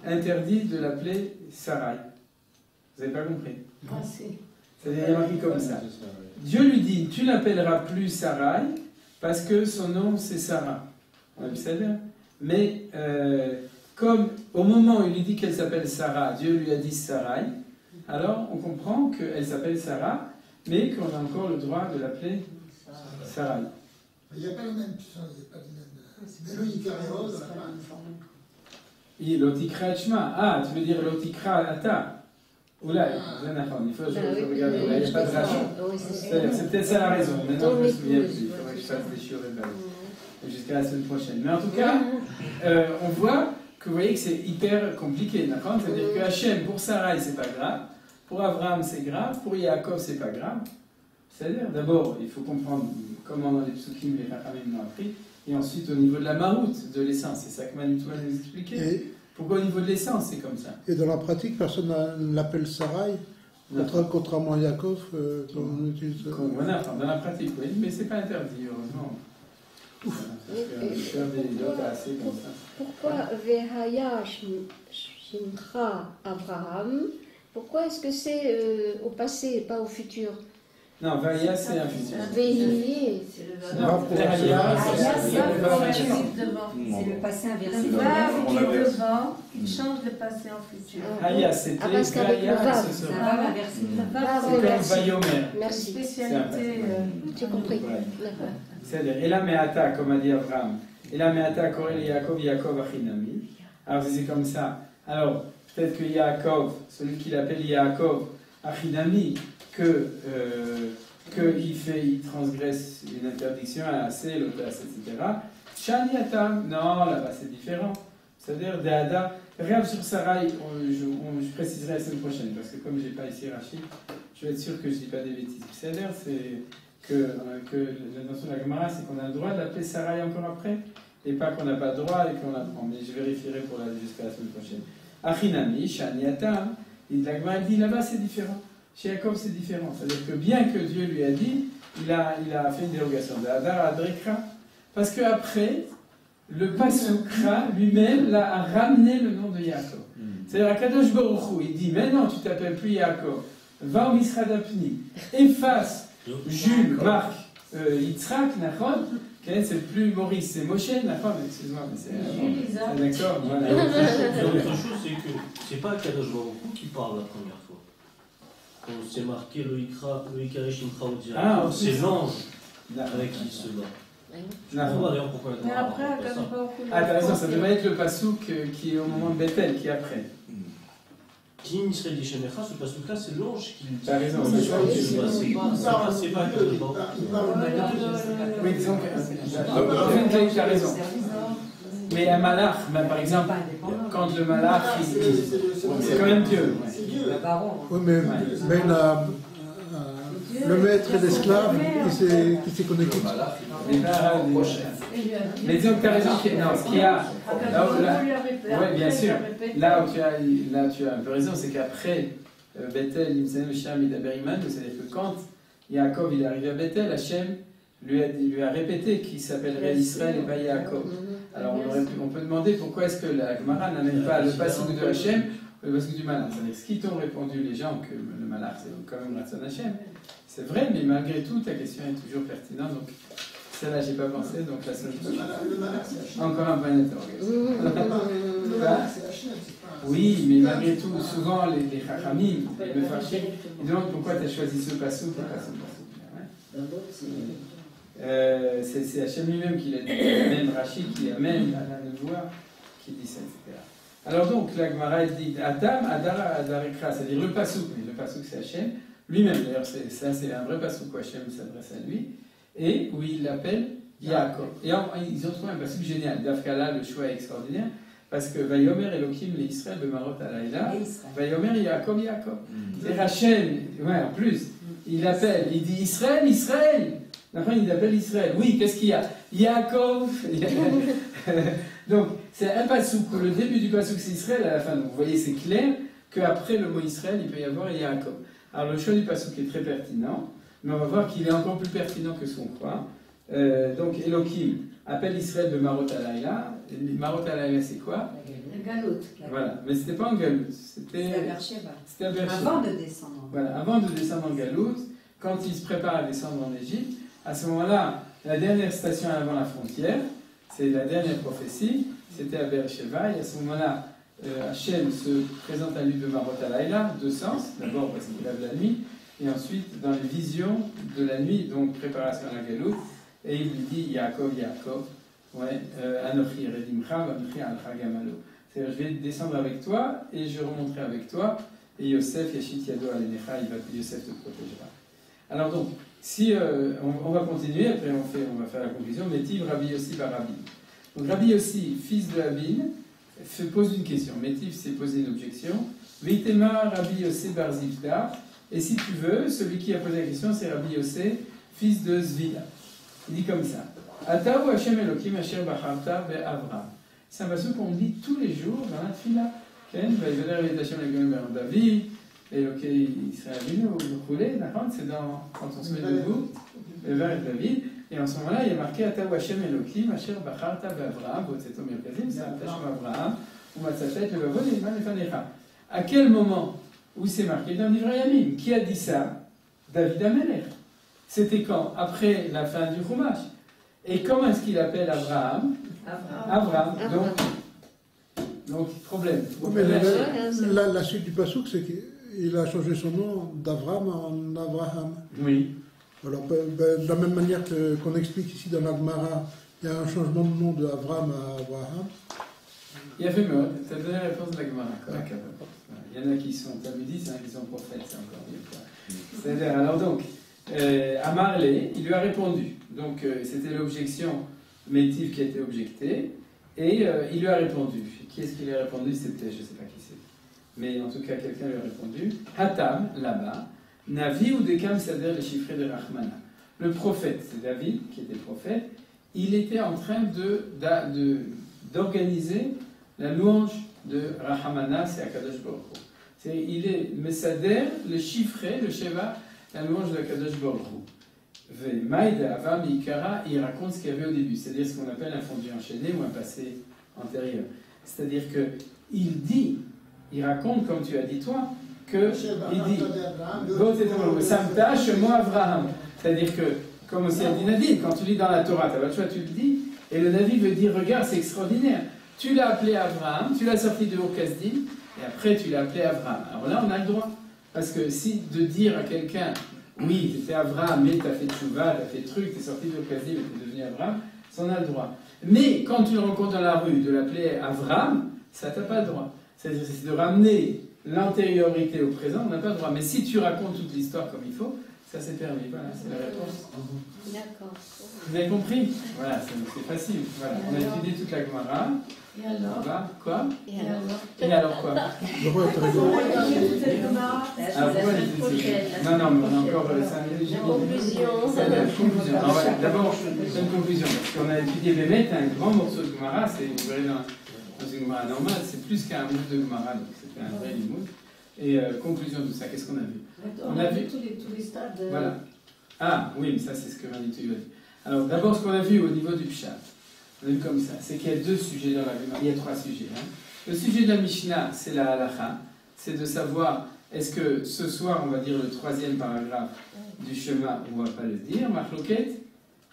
interdit de l'appeler Sarai. Vous n'avez pas compris? C'est-à-dire, il y a marqué comme ça. Dieu lui dit, tu n'appelleras plus Sarai parce que son nom c'est Sarah. Vous savez? Mais comme au moment où il lui dit qu'elle s'appelle Sarah, Dieu lui a dit Sarai, alors on comprend qu'elle s'appelle Sarah, mais qu'on a encore le droit de l'appeler Sarai. Il n'y a pas le même son, il n'y a pas le même. Mais le Ikaréos, on n'a pas une forme. L'otikra et Shema. Ah, tu veux dire l'otikra ata. Oula, il faut regarder. Il n'y a pas de rachat. C'est peut-être ça la raison. Maintenant, je me souviens plus. Il faudrait que je fasse des chiourets jusqu'à la semaine prochaine. Mais en tout cas, on voit que vous voyez que c'est hyper compliqué. C'est-à-dire que Hachem, pour Sarai, c'est pas grave. Pour Abraham, c'est grave. Pour Yaakov, c'est pas grave. C'est-à-dire, d'abord, il faut comprendre comment dans les psukim, les Chachamim l'ont appris. Et ensuite, au niveau de la maroute, de l'essence, c'est ça que Manitou va nous expliquer. Pourquoi au niveau de l'essence, c'est comme ça? Et dans la pratique, personne ne l'appelle Sarai, contrairement à Yaakov, qu'on utilise. Voilà, dans la pratique, oui, mais c'est pas interdit, heureusement. Faire des notes assez comme ça. Pourquoi Vehaya Shimcha Abraham? Pourquoi est-ce que c'est au passé et pas au futur? Non, Vaya, c'est un futur. Veillé. C'est le passé inversé. Le verbe qui est devant, il change de passé en futur. Haya, c'était parce qu'avec le Vaya, vav. ce C'est un sera. verbe inversé. C'est comme Vayomer. Merci. Spécialité. J'ai compris. D'accord. C'est-à-dire, Ela Meata, comme a dit Abraham. Ela Meata, Korel Yaakov, Yaakov Achinami. Alors, c'est comme ça. Alors, peut-être que Yaakov, celui qu'il appelle Yaakov Achinami, il transgresse une interdiction à assez, l'audace, etc. Shaniatam, non, là-bas c'est différent. C'est-à-dire, Deada, regarde sur Sarai, je préciserai la semaine prochaine, parce que comme je n'ai pas ici Rachid, je vais être sûr que je ne dis pas des bêtises. C'est-à-dire, c'est que la notion de la Gemara, c'est qu'on a le droit de l'appeler Sarai encore après, et pas qu'on n'a pas le droit et qu'on l'apprend. Mais je vérifierai jusqu'à la semaine prochaine. Achinami, Shaniatam, la Gemara dit là-bas c'est différent. Chez Yaakov, c'est différent. C'est-à-dire que bien que Dieu lui a dit, il a fait une dérogation. D'Adar Adrekra. Parce qu'après, le Pasukra lui-même a ramené le nom de Yaakov. C'est-à-dire, Akadosh Baruch Hu, il dit maintenant tu t'appelles plus Yaakov. Va au Misrad Apni. Efface Jules, Marc, Yitzhak, Nachon. C'est plus Maurice, c'est Moshe, Nachon. Excuse-moi, mais c'est. D'accord, voilà. L'autre chose, c'est que c'est pas Akadosh Baruch Hu qui parle la première fois. C'est marqué le Ikare Shimcha Odia. C'est l'ange avec qui il se bat. On va dire pourquoi. Mais après, t'as raison, ça devrait être le pasouk qui est au moment de Bethel, qui est après. Kim Israël Dishemecha, ce pasouk-là, c'est l'ange qui le dit. T'as raison, c'est pas que le Baruch. Oui, disons que. Tu as raison. Mais un malach, par exemple, quand le malach, c'est quand même Dieu. Oui, mais le maître et l'esclave qui s'est connecté. Mais disons que tu as raison. Non, ce qu'il y a. Oui, bien sûr. Là où tu as un peu raison, c'est qu'après Bethel, Imsenem, Sham, Idaberiman, c'est-à-dire que quand Yaakov est arrivé à Bethel, Hachem lui a répété qu'il s'appellerait Israël et pas Yaakov. Alors on peut demander pourquoi est-ce que la Gemara n'amène pas le passouk de Hachem ou le passouk du malach. C'est-à-dire ce qu'ils t'ont répondu les gens que le malach c'est quand même Ratzon Hachem. C'est vrai, mais malgré tout ta question est toujours pertinente. Donc celle-là j'ai pas pensé, donc la seule chose. Encore un point d'interrogation. Le malach c'est Hachem, c'est pas. Oui, mais malgré tout, souvent les Chachamim, les Mefarshim, ils demandent pourquoi tu as choisi ce passouk et pas ce passouk. C'est Hachem lui-même qui l'a dit, même Rachid qui amène à la Nevoa, qui dit ça, etc. Alors donc, la Gemara dit Adam, Adarekra, c'est-à-dire le pasouk, mais le pasouk c'est Hachem, lui-même, d'ailleurs, ça c'est un vrai pasouk où Hachem s'adresse à lui, et où il l'appelle Yaakov. Et ils ont trouvé un pasouk génial, d'Afkala, le choix est extraordinaire, parce que Vayomer Elohim le Israël Bemarot Alayla, Vayomer Yaakov, Yaakov. Et Hachem, ouais, en plus, il appelle, il dit Israël, Israël. Enfin, il appelle Israël. Oui, qu'est-ce qu'il y a? Yaakov. Donc, c'est un pasouk. Le début du pasouk, c'est Israël à la fin. Donc, vous voyez, c'est clair qu'après le mot Israël, il peut y avoir Yaakov. Alors, le choix du pasouk est très pertinent, mais on va voir qu'il est encore plus pertinent que ce qu'on croit. Donc, Elohim appelle Israël de Marot Alayla. Marot Alayla, c'est quoi? Le galout. Voilà, mais c'était pas en galout. C'était à Beersheba. C'était à Beersheba. Avant de descendre. Voilà, avant de descendre en galout, quand il se prépare à descendre en Égypte. À ce moment-là, la dernière station avant la frontière, c'est la dernière prophétie, c'était à Beersheba, et à ce moment-là, Hachem se présente à lui de Marot Alayla, deux sens, d'abord parce qu'il lève la nuit, et ensuite dans les visions de la nuit, donc préparation à la galoute, et il lui dit Yaakov, Yaakov. Ouais, Anochi Redimcha, Anochi Alcha Gamalo. C'est-à-dire, je vais descendre avec toi et je remonterai avec toi. Et Yosef, Yashit Yado Alenecha, Yosef te protégera. Alors donc, si on va continuer, après on va faire la conclusion. Métiv Rabbi Yossi bar Rabbi. Donc Rabbi Yossi, fils de Abin, pose une question. Métiv s'est posé une objection. Veitema Rabbi Yossi bar Zivda. Et si tu veux, celui qui a posé la question, c'est Rabbi Yossi, fils de Zvida. Il dit comme ça. Ataou Hashem Elokim Asher Bacharta Be'Avram. C'est un passage qu'on lit tous les jours dans la Tfila. David, Eloké Israël, c'est quand on se met debout, vers David, et en ce moment-là, il y a marqué Ataou Hashem Elokim Asher Bacharta Be'Avram, Botzetom Yerkazim, c'est Hashem Avraham, Umatzatet Levavon Iman Lefanecha. À quel moment où c'est marqué dans l'Ivra Yamim? Qui a dit ça? David Amelech. C'était quand? Après la fin du Chumash. Et comment est-ce qu'il appelle Abraham? Abraham. Donc, problème. Mais la suite du passouk, c'est qu'il a changé son nom d'Avram en Abraham. Oui. Alors, de la même manière qu'on explique ici dans la Gemara, il y a un changement de nom de Avram à Abraham. Il y avait mode. Tu as donné la réponse de la Gemara. Il y en a qui sont talmudistes, il y en a qui sont prophètes, c'est encore mieux. C'est-à-dire, alors donc, Amarlé, il lui a répondu. Donc, c'était l'objection Métiv qui a été objectée. Et il lui a répondu. Qui est-ce qui lui a répondu? C'était, je ne sais pas qui c'est. Mais en tout cas, quelqu'un lui a répondu. Hatam, là-bas, Navi ou Dekam Sader, les chiffrés de Rahmana. Le prophète, c'est David qui était prophète, il était en train d'organiser la louange de Rahmana, c'est Akadosh Baruch Hu. Il est Mesader, le chiffré, le Sheva, la louange de Akadosh Baruch Hu. Maïda Avam Ikara, il raconte ce qu'il y avait au début, c'est-à-dire ce qu'on appelle un fondu enchaîné ou un passé antérieur. C'est-à-dire il raconte, comme tu as dit toi, il dit Samta Shemo Avraham. C'est-à-dire que, comme aussi a dit Nadim, quand tu lis dans la Torah, tu as le choix, tu le dis, et le Navi veut dire regarde, c'est extraordinaire. Tu l'as appelé Abraham, tu l'as sorti de Ur-Kasdim, et après tu l'as appelé Abraham. Alors là, on a le droit. Parce que si de dire à quelqu'un oui, tu étais Abraham, mais tu as fait Tchouva, tu as fait truc, tu es sorti de Ur-Kasdim et tu es devenu Abraham, ça on a le droit. Mais quand tu le rencontres dans la rue, de l'appeler Avram, ça t'as pas le droit. C'est-à-dire c'est de ramener l'antériorité au présent, on n'a pas le droit. Mais si tu racontes toute l'histoire comme il faut, ça c'est permis. Voilà, c'est la réponse. D'accord. Vous avez compris? Voilà, c'est facile. Voilà, on a étudié toute la Gemara. Et alors? Quoi? Et alors quoi? Non, mais on a encore 5 minutes. Conclusion. D'abord, c'est une conclusion. Parce qu'on a étudié Bémet, un grand morceau de Gemara, vous verrez dans une Gemara normale, c'est plus qu'un mood de Gemara, donc c'était un vrai limoud. Et conclusion de ça, qu'est-ce qu'on a vu? On a vu tous les stades. Voilà. Ah, oui, mais ça, c'est ce que Ranito a dit. Alors, d'abord, ce qu'on a vu au niveau du Pshat, on a vu comme ça, c'est qu'il y a 2 sujets dans la Gemara. Il y a 3 sujets. Le sujet de la Mishnah, c'est la halacha, c'est de savoir, est-ce que ce soir, on va dire le 3e paragraphe du Shema, on ne va pas le dire, Machloket,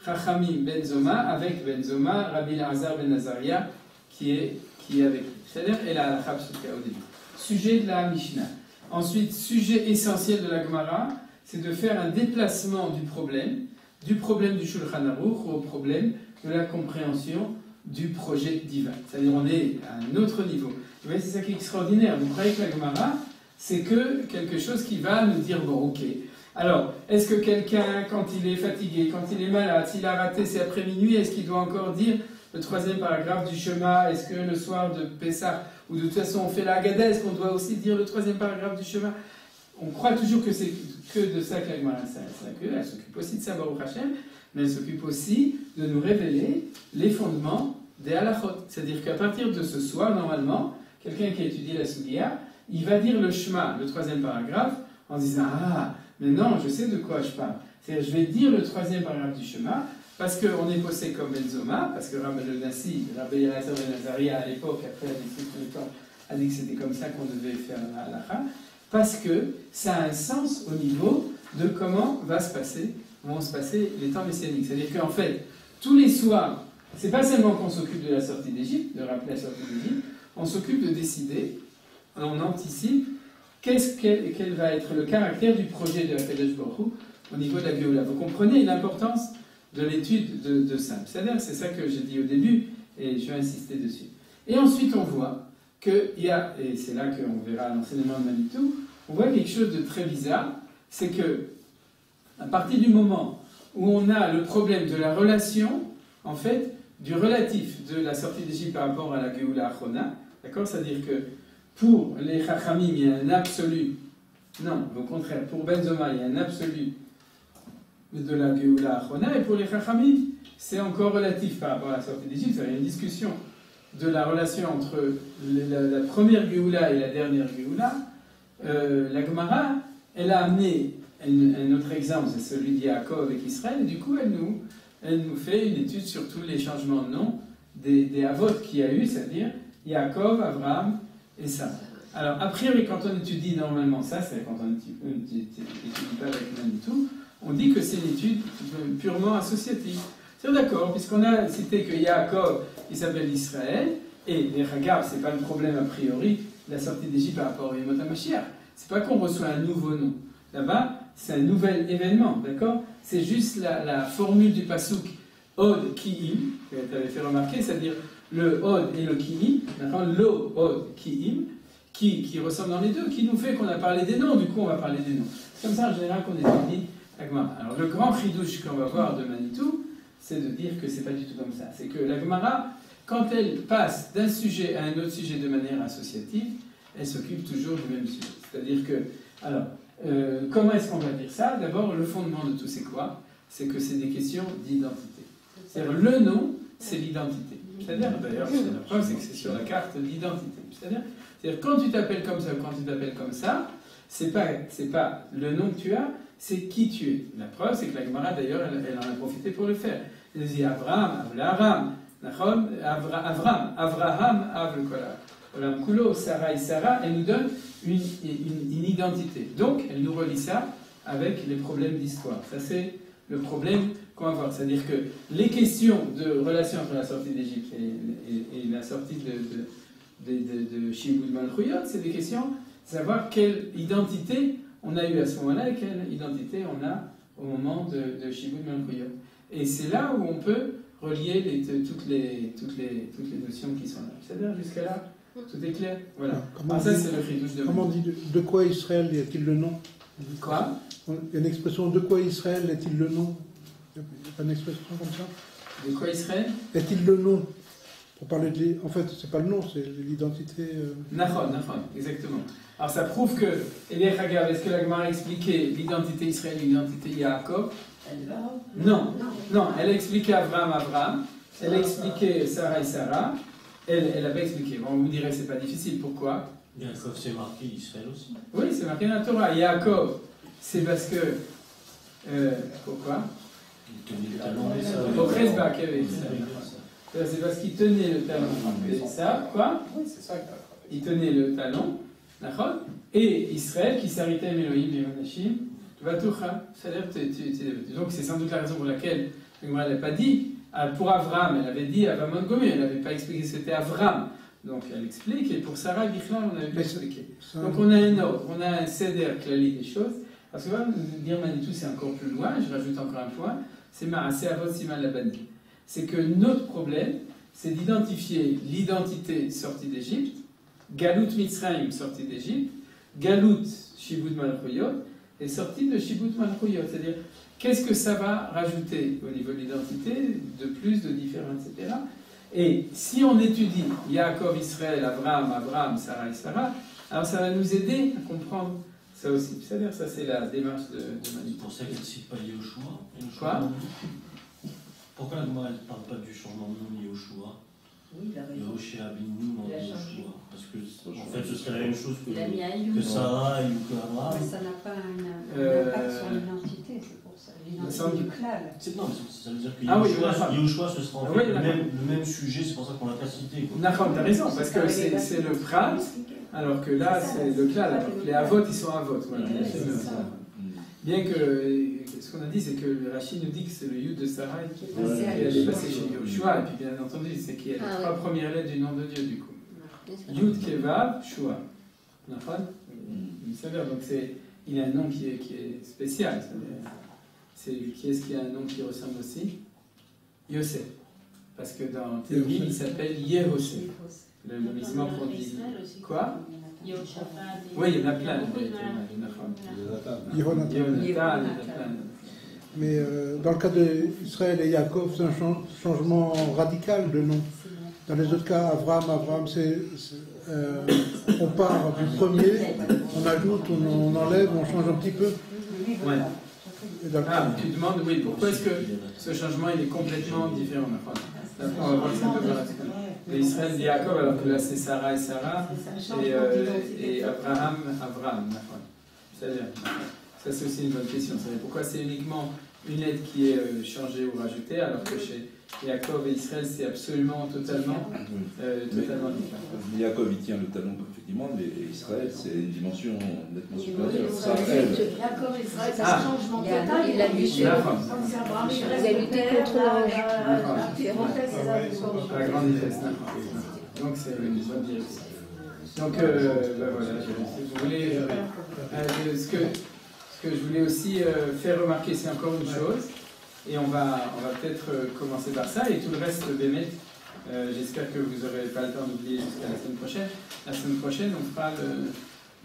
Chachamim ben Zoma, avec ben Zoma, Rabbi Lazar ben Nazaria, qui est avec lui. C'est-à-dire, et la halacha psuka au début. Sujet de la Mishnah. Ensuite, sujet essentiel de la Gemara, c'est de faire un déplacement du problème du Shulchan Aruch au problème de la compréhension du projet divin. C'est-à-dire on est à un autre niveau. Vous voyez, c'est ça qui est extraordinaire. Vous croyez que la Gemara, c'est que quelque chose qui va nous dire, bon, ok. Alors, est-ce que quelqu'un, quand il est fatigué, quand il est malade, s'il a raté ses après-minuit, est-ce qu'il doit encore dire le 3e paragraphe du Shema? Est-ce que le soir de Pessah, ou de toute façon on fait la Haggadah, est-ce qu'on doit aussi dire le 3e paragraphe du Shema? On croit toujours que c'est que de ça que la Gemara elle s'occupe aussi de ça, Baruch Hashem, mais elle s'occupe aussi de nous révéler les fondements des halachot. C'est-à-dire qu'à partir de ce soir, normalement, quelqu'un qui a étudié la Sugiya, il va dire le Shema, le 3e paragraphe, en disant ah, mais non, je sais de quoi je parle. C'est-à-dire, je vais dire le 3e paragraphe du Shema, parce qu'on est posé comme Benzoma, parce que Rabbi le Nassi, Rabbi Elazar ben Nazaria à l'époque, après la destruction du temple, a dit que c'était comme ça qu'on devait faire la halacha, parce que ça a un sens au niveau de comment vont se passer les temps messianiques. C'est-à-dire qu'en fait, tous les soirs, c'est pas seulement qu'on s'occupe de la sortie d'Égypte, de rappeler la sortie d'Égypte, on s'occupe de décider, on anticipe quel va être le caractère du projet de la Kadosh Baruch Hu au niveau de la Géoula. Vous comprenez l'importance de l'étude de ça. C'est-à-dire, c'est ça que j'ai dit au début, et je vais insister dessus. Et ensuite, on voit qu'il y a, et c'est là qu'on verra l'enseignement de Manitou, on voit quelque chose de très bizarre, c'est que, à partir du moment où on a le problème de la relation, en fait, du relatif de la sortie d'Égypte par rapport à la Géoula Achona, d'accord? C'est-à-dire que pour les Chachamim, il y a un absolu, non, au contraire, pour Benzoma, il y a un absolu de la Géoula Achona, et pour les Chachamim, c'est encore relatif par rapport à la sortie d'Égypte. Il y a une discussion de la relation entre la première Géoula et la dernière Géoula. La Gemara, elle a amené un autre exemple, c'est celui d'Yaakov avec Israël, et du coup, elle nous fait une étude sur tous les changements de nom des Avot qu'il y a eu, c'est-à-dire Yaakov, Abraham et ça. Alors, a priori, quand on étudie normalement ça, c'est quand on n'étudie pas avec Manitou, on dit que c'est une étude purement associative. C'est d'accord, puisqu'on a cité que Yaakov, il s'appelle Israël, et les Hagab, c'est pas le problème a priori de la sortie d'Égypte par rapport au Yemot HaMashiach. C'est pas qu'on reçoit un nouveau nom. Là-bas, c'est un nouvel événement, d'accord? C'est juste la formule du pasuk Od Ki'im, que tu avais fait remarquer, c'est-à-dire le Od et le Ki'im, d'accord? Lo Od Ki'im, qui ressemblent dans les deux, qui nous fait qu'on a parlé des noms, du coup on va parler des noms. C'est comme ça en général qu'on étudie la Gemara. Alors le grand chidouche qu'on va voir de Manitou, c'est de dire que c'est pas du tout comme ça. C'est que la Gemara, quand elle passe d'un sujet à un autre sujet de manière associative, elle s'occupe toujours du même sujet. C'est-à-dire que, alors, comment est-ce qu'on va dire ça? D'abord, le fondement de tout c'est quoi? C'est que c'est des questions d'identité. C'est-à-dire, le nom, c'est l'identité. C'est-à-dire, d'ailleurs, la preuve, c'est que c'est sur la carte d'identité. C'est-à-dire, quand tu t'appelles comme ça ou quand tu t'appelles comme ça, c'est pas le nom que tu as, c'est qui tu es. La preuve, c'est que la Gemara, d'ailleurs, elle en a profité pour le faire. Elle dit Abraham, Avraham, Avraham, Olam Kulo, Sarah et Sarah, elle nous donne une identité. Donc, elle nous relie ça avec les problèmes d'histoire. Ça, c'est le problème qu'on va voir. C'est-à-dire que les questions de relation entre la sortie d'Égypte et la sortie de Shibud Malchuyot, c'est des questions de savoir quelle identité on a eu à ce moment-là et quelle identité on a au moment de Shibud Malchuyot. Et c'est là où on peut relier toutes les notions qui sont là. C'est-à-dire jusqu'à là, tout est clair. Voilà. Ça, c'est le chidouche de. Comment on dit de quoi Israël est-il le nom? Quoi? Il y a une expression de quoi Israël est-il le nom? Il n'y a pas une expression comme ça? De quoi Israël? Est-il le nom? Pour parler de. En fait, c'est pas le nom, c'est l'identité. Nahon, exactement. Alors ça prouve que. Et bien, regarde, est-ce que la Gemara a expliqué l'identité Israël, l'identité Yaakov? Non, elle a expliqué Abraham, elle a expliqué Sarah et Sarah, elle n'a pas expliqué. Bon, vous direz c'est pas difficile, pourquoi? Yaakov, c'est marqué Israël aussi. Oui, c'est marqué dans la Torah. Yaakov, c'est parce que. Pourquoi? Il tenait le talon. Au Presbach, c'est parce qu'il tenait le talon. Ça, quoi? Oui, c'est ça. Il tenait le talon, d'accord? Et Israël, qui s'arrêtait à Elohim et Onashim, Vatucha. Donc c'est sans doute la raison pour laquelle elle n'a pas dit. Pour Avram, elle avait dit Avram Gomer, elle n'avait pas expliqué que c'était Avram. Donc elle explique, et pour Sarah Bichla, on n'avait pas expliqué. Donc on a un ordre, on a un seder clali des choses. Parce que dire Manitou, c'est encore plus loin, je rajoute encore un point, c'est Maaseh Avot Siman Labani. C'est que notre problème, c'est d'identifier l'identité sortie d'Égypte, Galut Mitzrayim sortie d'Égypte, Galut Shibud Malchuyot, et sortie de Shibud Malchuyot. C'est-à-dire, qu'est-ce que ça va rajouter au niveau de l'identité, de plus, de différent, etc. Et si on étudie Yaakov, Israël, Abraham, Sarah et Sarah, alors ça va nous aider à comprendre ça aussi. C'est-à-dire, ça c'est la démarche de Manitou. C'est pour ça qu'elle ne cite pas Yehoshua. Quoi? Pourquoi la Gemara ne parle pas du changement de nom de Yehoshua? Oui, il a raison. Yehoshua Binu en Yehoshua. Parce que, en fait, ce serait la même chose Il a mis un que Sarah ou que Abraham. Mais ça n'a pas un impact sur l'identité, c'est pour ça. L'identité du clal. Non, mais ça veut dire que Yehoshua, ce sera en fait le même sujet, c'est pour ça qu'on l'a pas cité. D'accord, t'as raison, parce que c'est le prat, alors que là, c'est le clal. Alors que les avots, ils sont avots. Voilà. Bien que, ce qu'on a dit, c'est que Rachid nous dit que c'est le Yud de Sarah qui est passé chez Yehoshua, et puis bien entendu, c'est qu'il y a les trois premières lettres du nom de Dieu, du coup. Yud, Kevav, Shua. D'accord? Il s'avère, donc il a un nom qui est spécial. qui est-ce qui a un nom qui ressemble aussi? Yosef. Parce que dans Théorim, il s'appelle Yehosef. Le misement qu'on dit. Quoi? Oui, il y en a plein. Mais dans le cas d'Israël et Yaakov, c'est un changement radical de nom. Dans les autres cas, Abraham, on part du premier, on ajoute, on enlève, on change un petit peu. Ouais. Tu demandes, oui, pourquoi est-ce que ce changement il est complètement différent? On va voir ça un peu par la Israël dit Yaakov, alors que là c'est Sarah et Sarah, et Abraham. C'est-à-dire, ça c'est aussi une bonne question. Pourquoi c'est uniquement une lettre qui est changée ou rajoutée, alors que chez Yaakov et Israël c'est absolument totalement différent. Yaakov il tient le talon effectivement, mais Israël c'est une dimension nettement supérieure. Yaakov et Israël, c'est un changement total. Il a lutté contre l'ange. La grande vitesse. Donc c'est une bonne direction. Donc voilà, si vous voulez, ce que je voulais aussi faire remarquer, c'est encore une chose, et on va peut-être commencer par ça, et tout le reste, Bémet, j'espère que vous n'aurez pas le temps d'oublier jusqu'à la semaine prochaine. La semaine prochaine, on fera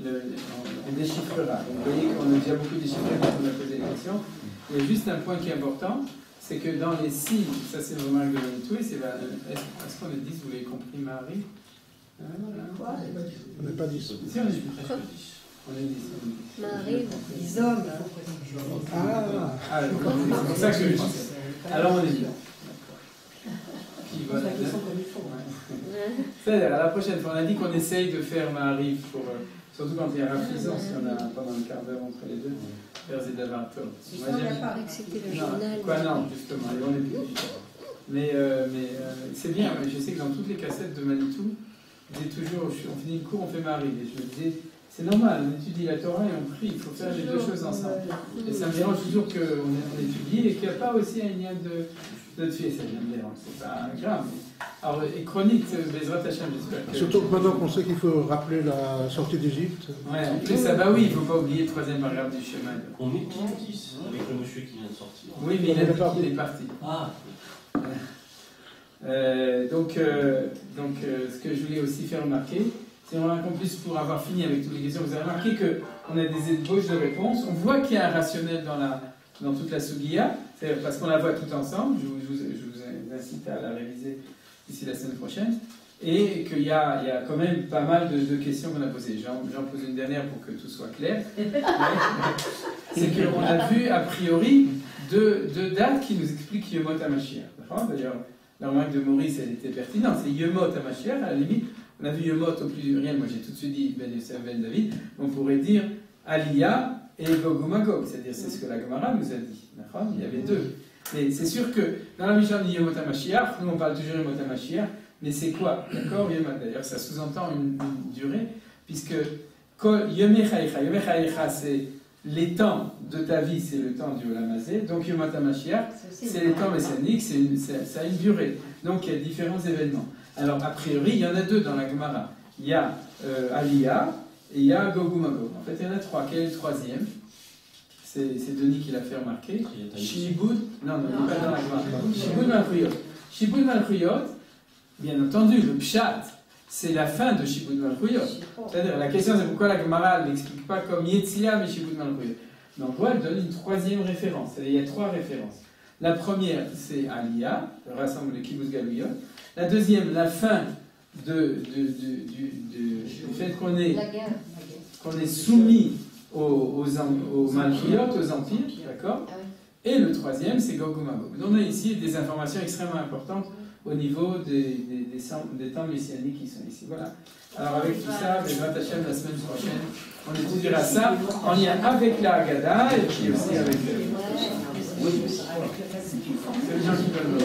on déchiffrera. Donc, vous voyez qu'on a déjà beaucoup déchiffré quand on a posé des questions. Il y a juste un point qui est important, c'est que dans les signes, ça c'est une remarque de Manitou, est-ce qu'on a dit, vous l'avez compris, Marie? Quoi? On n'a pas dit ça. Si, on a dit presque 10. Marie, les hommes. C'est pour ça que je pensais. Alors on est bien. Qui va c'est-à-dire, à la prochaine fois, on a dit qu'on essaye de faire Marie pour. Surtout quand il y a raffisance, si on a pendant un quart d'heure entre les deux, vers Zédavarto. On n'a pas que c'était le journal. Quoi, non, justement, et on est plus. Mais c'est bien, je sais que dans toutes les cassettes de Manitou, je dis toujours, on finit le cours, on fait Marie. Et je me disais, c'est normal, on étudie la Torah et on prie, il faut faire les deux choses ensemble. Et ça me dérange toujours qu'on étudie et qu'il n'y a pas aussi un lien de fille, ça me dérange, c'est pas grave. Alors, et chronique, Bezrat Hashem, j'espère que... Surtout maintenant qu'on sait qu'il faut rappeler la sortie d'Égypte. Ouais, en plus, ça va, oui, il ne faut pas oublier le troisième paragraphe du chemin. On est 10 avec le monsieur qui vient de sortir. Oui, mais il a dit qu'il est parti. Ah. Donc, ce que je voulais aussi faire remarquer, c'est qu'en plus, pour avoir fini avec toutes les questions, vous avez remarqué qu'on a des ébauches de réponses. On voit qu'il y a un rationnel dans toute la Sugiya, parce qu'on la voit tout ensemble. Je vous incite à la réviser d'ici la semaine prochaine. Et qu'il y a quand même pas mal de questions qu'on a posées. J'en pose une dernière pour que tout soit clair. C'est qu'on a vu, a priori, deux dates qui nous expliquent Yemot HaMashiach. D'ailleurs, la remarque de Maurice, elle était pertinente. C'est Yemot HaMashiach, à la limite. On a vu Yemot au pluriel, moi j'ai tout de suite dit Ben Yosef Ben David. On pourrait dire Aliyah et Gog Magog, c'est-à-dire c'est ce que la Gemara nous a dit. Il y avait deux. Mais c'est sûr que dans la Mishnah de Yemot HaMashiach, nous on parle toujours Yemot HaMashiach, mais c'est quoi? D'accord, d'ailleurs ça sous-entend une durée, puisque Yemechaïcha, c'est les temps de ta vie, c'est le temps du Olam Hazé, donc Yemot HaMashiach, c'est les temps messianiques, ça a une durée. Donc il y a différents événements. Alors, a priori, il y en a deux dans la Gemara. Il y a Aliyah et il y a Gog Magog. En fait, il y en a trois. Quel est le troisième? C'est Denis qui l'a fait remarquer. Shibud. Non, il n'est pas dans la Gemara. Shibud Malchuyot. Shibud Malchuyot, bien entendu, le Pshat, c'est la fin de Shibud Malchuyot. C'est-à-dire, la question, c'est pourquoi la Gemara ne l'explique pas comme Yetzia, mais Shibud Malchuyot. Mais on voit, elle donne une troisième référence. Il y a trois références. La première, c'est Aliyah, rassemble le Kibbutz Galuyot. La deuxième, la fin du fait qu'on est soumis aux Malchuyot, aux empires, d'accord? Et le troisième, c'est Gog Magog. On a ici des informations extrêmement importantes au niveau des temps messianiques qui sont ici. Voilà. Alors avec tout ça, Bezrat Hashem, la semaine prochaine, on étudiera ça en lien avec la Haggadah et puis aussi avec... C'est les gens qui veulent me